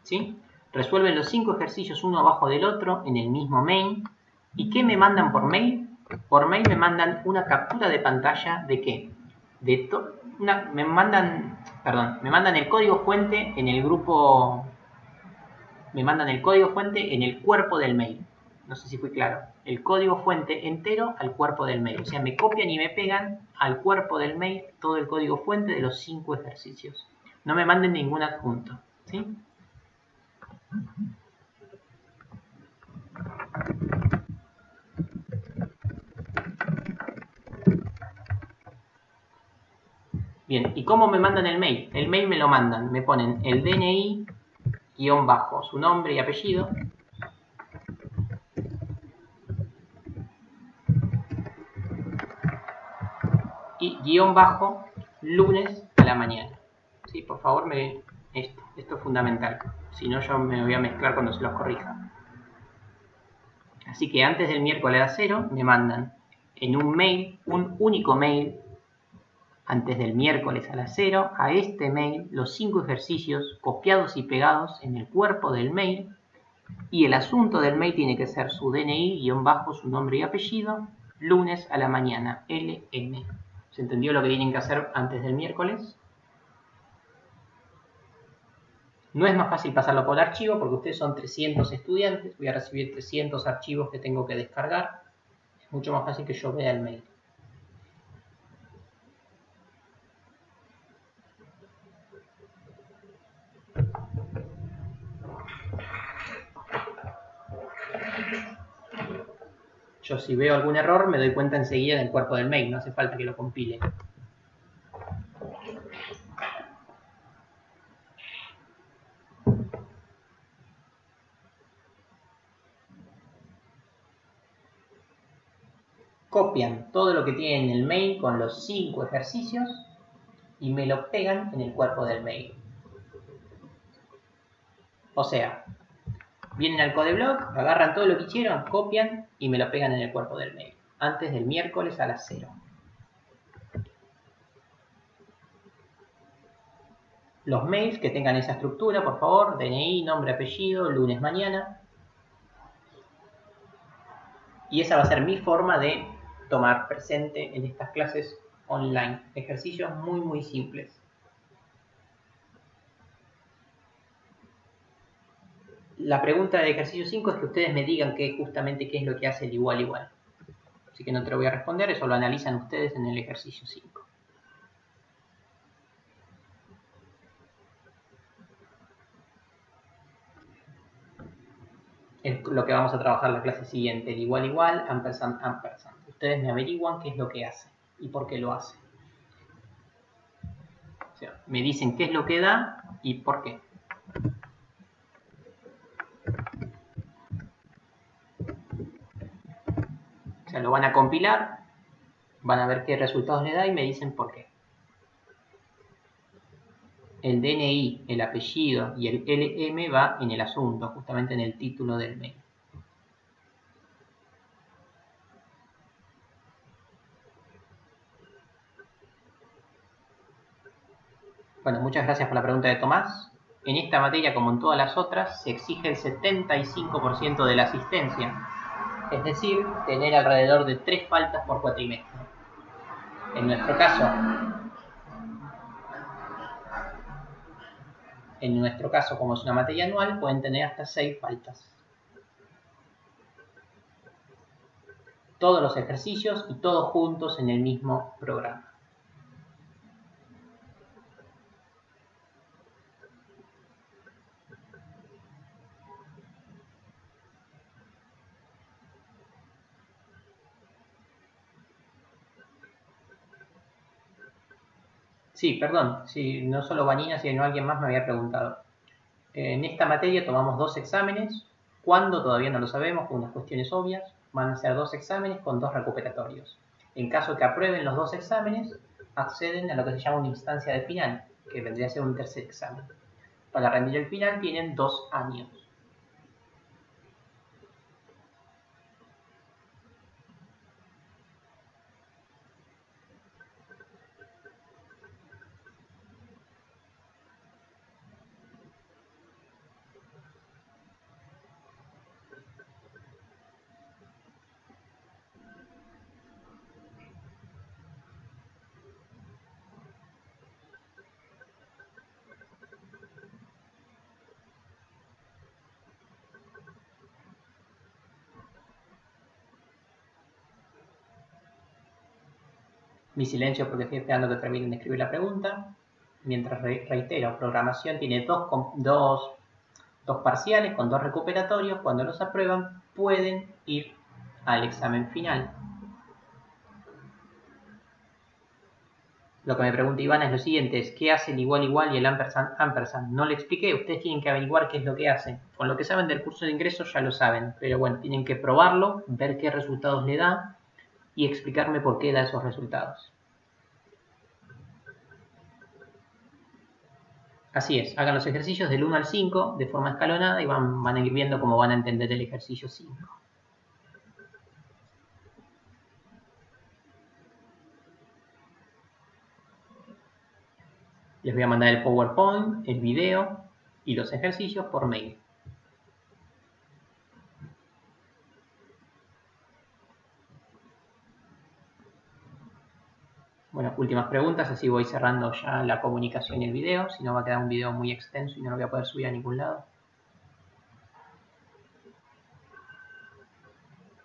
¿Sí? Resuelven los 5 ejercicios uno abajo del otro en el mismo main. ¿Y qué me mandan por mail? Por mail me mandan una captura de pantalla de qué? Me mandan el código fuente en el grupo. Me mandan el código fuente en el cuerpo del mail. No sé si fui claro. El código fuente entero al cuerpo del mail. O sea, me copian y me pegan al cuerpo del mail todo el código fuente de los 5 ejercicios. No me manden ningún adjunto. ¿Sí? Bien, ¿y cómo me mandan el mail? El mail me lo mandan, me ponen el DNI, guión bajo, su nombre y apellido. Y guión bajo, lunes a la mañana. Sí, por favor, esto es fundamental. Si no, yo me voy a mezclar cuando se los corrija. Así que antes del miércoles a 0 me mandan en un mail, un único mail, antes del miércoles a las 0, a este mail, los 5 ejercicios copiados y pegados en el cuerpo del mail. Y el asunto del mail tiene que ser su DNI, guión bajo, su nombre y apellido, lunes a la mañana, LM. ¿Se entendió lo que tienen que hacer antes del miércoles? No es más fácil pasarlo por archivo porque ustedes son 300 estudiantes, voy a recibir 300 archivos que tengo que descargar. Es mucho más fácil que yo vea el mail. Yo si veo algún error me doy cuenta enseguida en el cuerpo del mail, no hace falta que lo compile. Copian todo lo que tienen en el mail con los 5 ejercicios y me lo pegan en el cuerpo del mail. O sea, vienen al Codeblog, agarran todo lo que hicieron, copian y me lo pegan en el cuerpo del mail. Antes del miércoles a las 0. Los mails que tengan esa estructura, por favor, DNI, nombre, apellido, lunes, mañana. Y esa va a ser mi forma de tomar presente en estas clases online. Ejercicios muy, muy simples. La pregunta de ejercicio 5 es que ustedes me digan justamente qué es lo que hace el igual igual. Así que no te lo voy a responder, eso lo analizan ustedes en el ejercicio 5. Es lo que vamos a trabajar la clase siguiente, el igual igual, ampersand, ampersand. Ustedes me averiguan qué es lo que hace y por qué lo hace. O sea, me dicen qué es lo que da y por qué. O sea, lo van a compilar, van a ver qué resultados le da y me dicen por qué. El DNI, el apellido y el LM va en el asunto, justamente en el título del mail. Bueno, muchas gracias por la pregunta de Tomás. En esta materia, como en todas las otras, se exige el 75% de la asistencia. Es decir, tener alrededor de 3 faltas por cuatrimestre. En nuestro caso, como es una materia anual, pueden tener hasta 6 faltas. Todos los ejercicios y todos juntos en el mismo programa. Sí, perdón, sí, no solo Vanina, sino alguien más me había preguntado. En esta materia tomamos 2 exámenes. ¿Cuándo? Todavía no lo sabemos, por unas cuestiones obvias. Van a ser 2 exámenes con 2 recuperatorios. En caso que aprueben los 2 exámenes, acceden a lo que se llama una instancia de final, que vendría a ser un tercer examen. Para rendir el final tienen 2 años. Mi silencio porque estoy esperando que terminen de escribir la pregunta. Mientras reitero, programación tiene dos parciales con 2 recuperatorios. Cuando los aprueban, pueden ir al examen final. Lo que me pregunta Ivana es lo siguiente, es ¿qué hace el igual igual y el ampersand ampersand? No le expliqué, ustedes tienen que averiguar qué es lo que hacen. Con lo que saben del curso de ingreso ya lo saben, pero bueno, tienen que probarlo, ver qué resultados le da y explicarme por qué da esos resultados. Así es, hagan los ejercicios del 1 al 5 de forma escalonada y van a ir viendo cómo van a entender el ejercicio 5. Les voy a mandar el PowerPoint, el video y los ejercicios por mail. Bueno, últimas preguntas, así voy cerrando ya la comunicación y el video, si no va a quedar un video muy extenso y no lo voy a poder subir a ningún lado.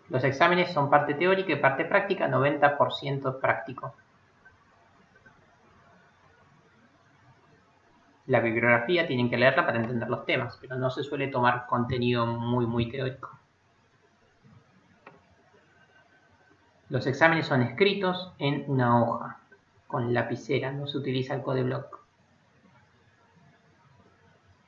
Los exámenes son parte teórica y parte práctica, 90% práctico. La bibliografía tienen que leerla para entender los temas, pero no se suele tomar contenido muy teórico. Los exámenes son escritos en una hoja, con lapicera, no se utiliza el codeblock.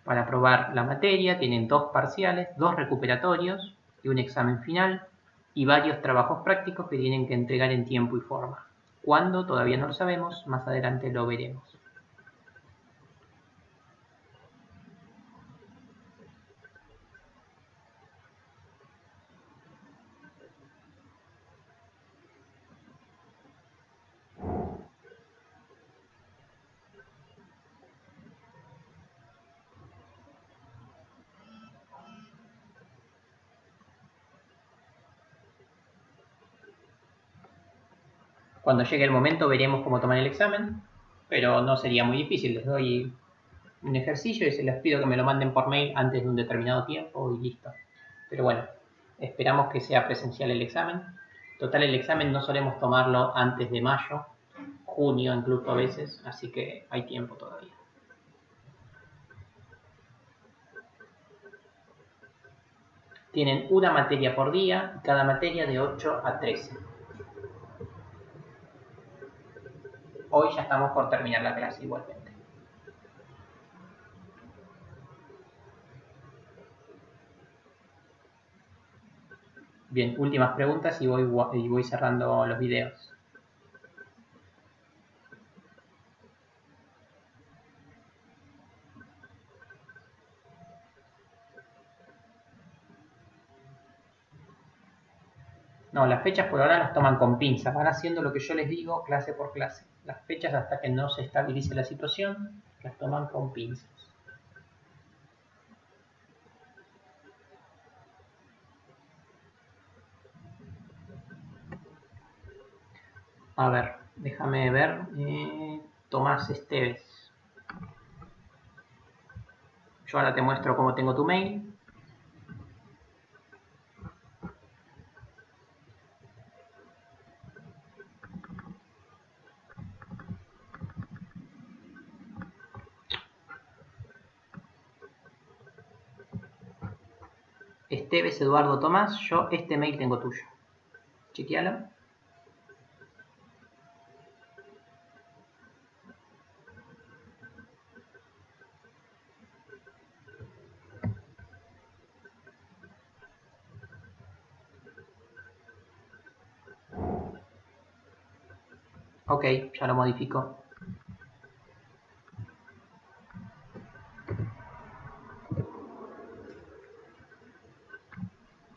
Para aprobar la materia tienen 2 parciales, 2 recuperatorios y un examen final y varios trabajos prácticos que tienen que entregar en tiempo y forma. ¿Cuándo? Todavía no lo sabemos, más adelante lo veremos. Cuando llegue el momento veremos cómo tomar el examen, pero no sería muy difícil. Les doy un ejercicio y se les pido que me lo manden por mail antes de un determinado tiempo y listo. Pero bueno, esperamos que sea presencial el examen. Total, el examen no solemos tomarlo antes de mayo, junio incluso a veces, así que hay tiempo todavía. Tienen una materia por día, cada materia de 8 a 13. Hoy ya estamos por terminar la clase igualmente. Bien, últimas preguntas y voy cerrando los videos. No, las fechas por ahora las toman con pinzas, van haciendo lo que yo les digo clase por clase. Las fechas hasta que no se estabilice la situación, las toman con pinzas. A ver, déjame ver. Tomás Esteves. Yo ahora te muestro cómo tengo tu mail. Esteves Eduardo Tomás, yo este mail tengo tuyo. Chequealo. Ok, ya lo modifico.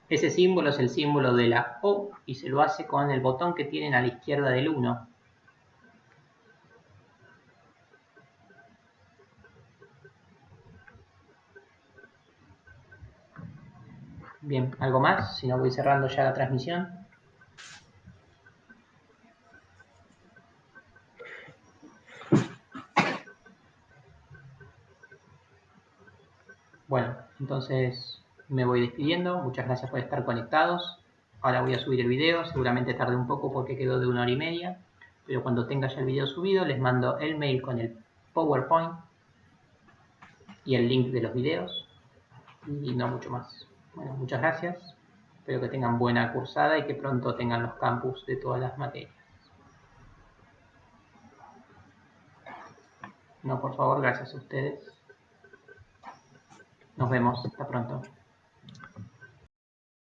Ese símbolo es el símbolo de la O y se lo hace con el botón que tienen a la izquierda del 1. Bien, ¿algo más? Si no voy cerrando ya la transmisión. Bueno, entonces me voy despidiendo. Muchas gracias por estar conectados. Ahora voy a subir el video. Seguramente tarde un poco porque quedó de 1 hora y media. Pero cuando tenga ya el video subido, les mando el mail con el PowerPoint y el link de los videos. Y no mucho más. Bueno, muchas gracias. Espero que tengan buena cursada y que pronto tengan los campus de todas las materias. No, por favor, gracias a ustedes. Nos vemos. Hasta pronto.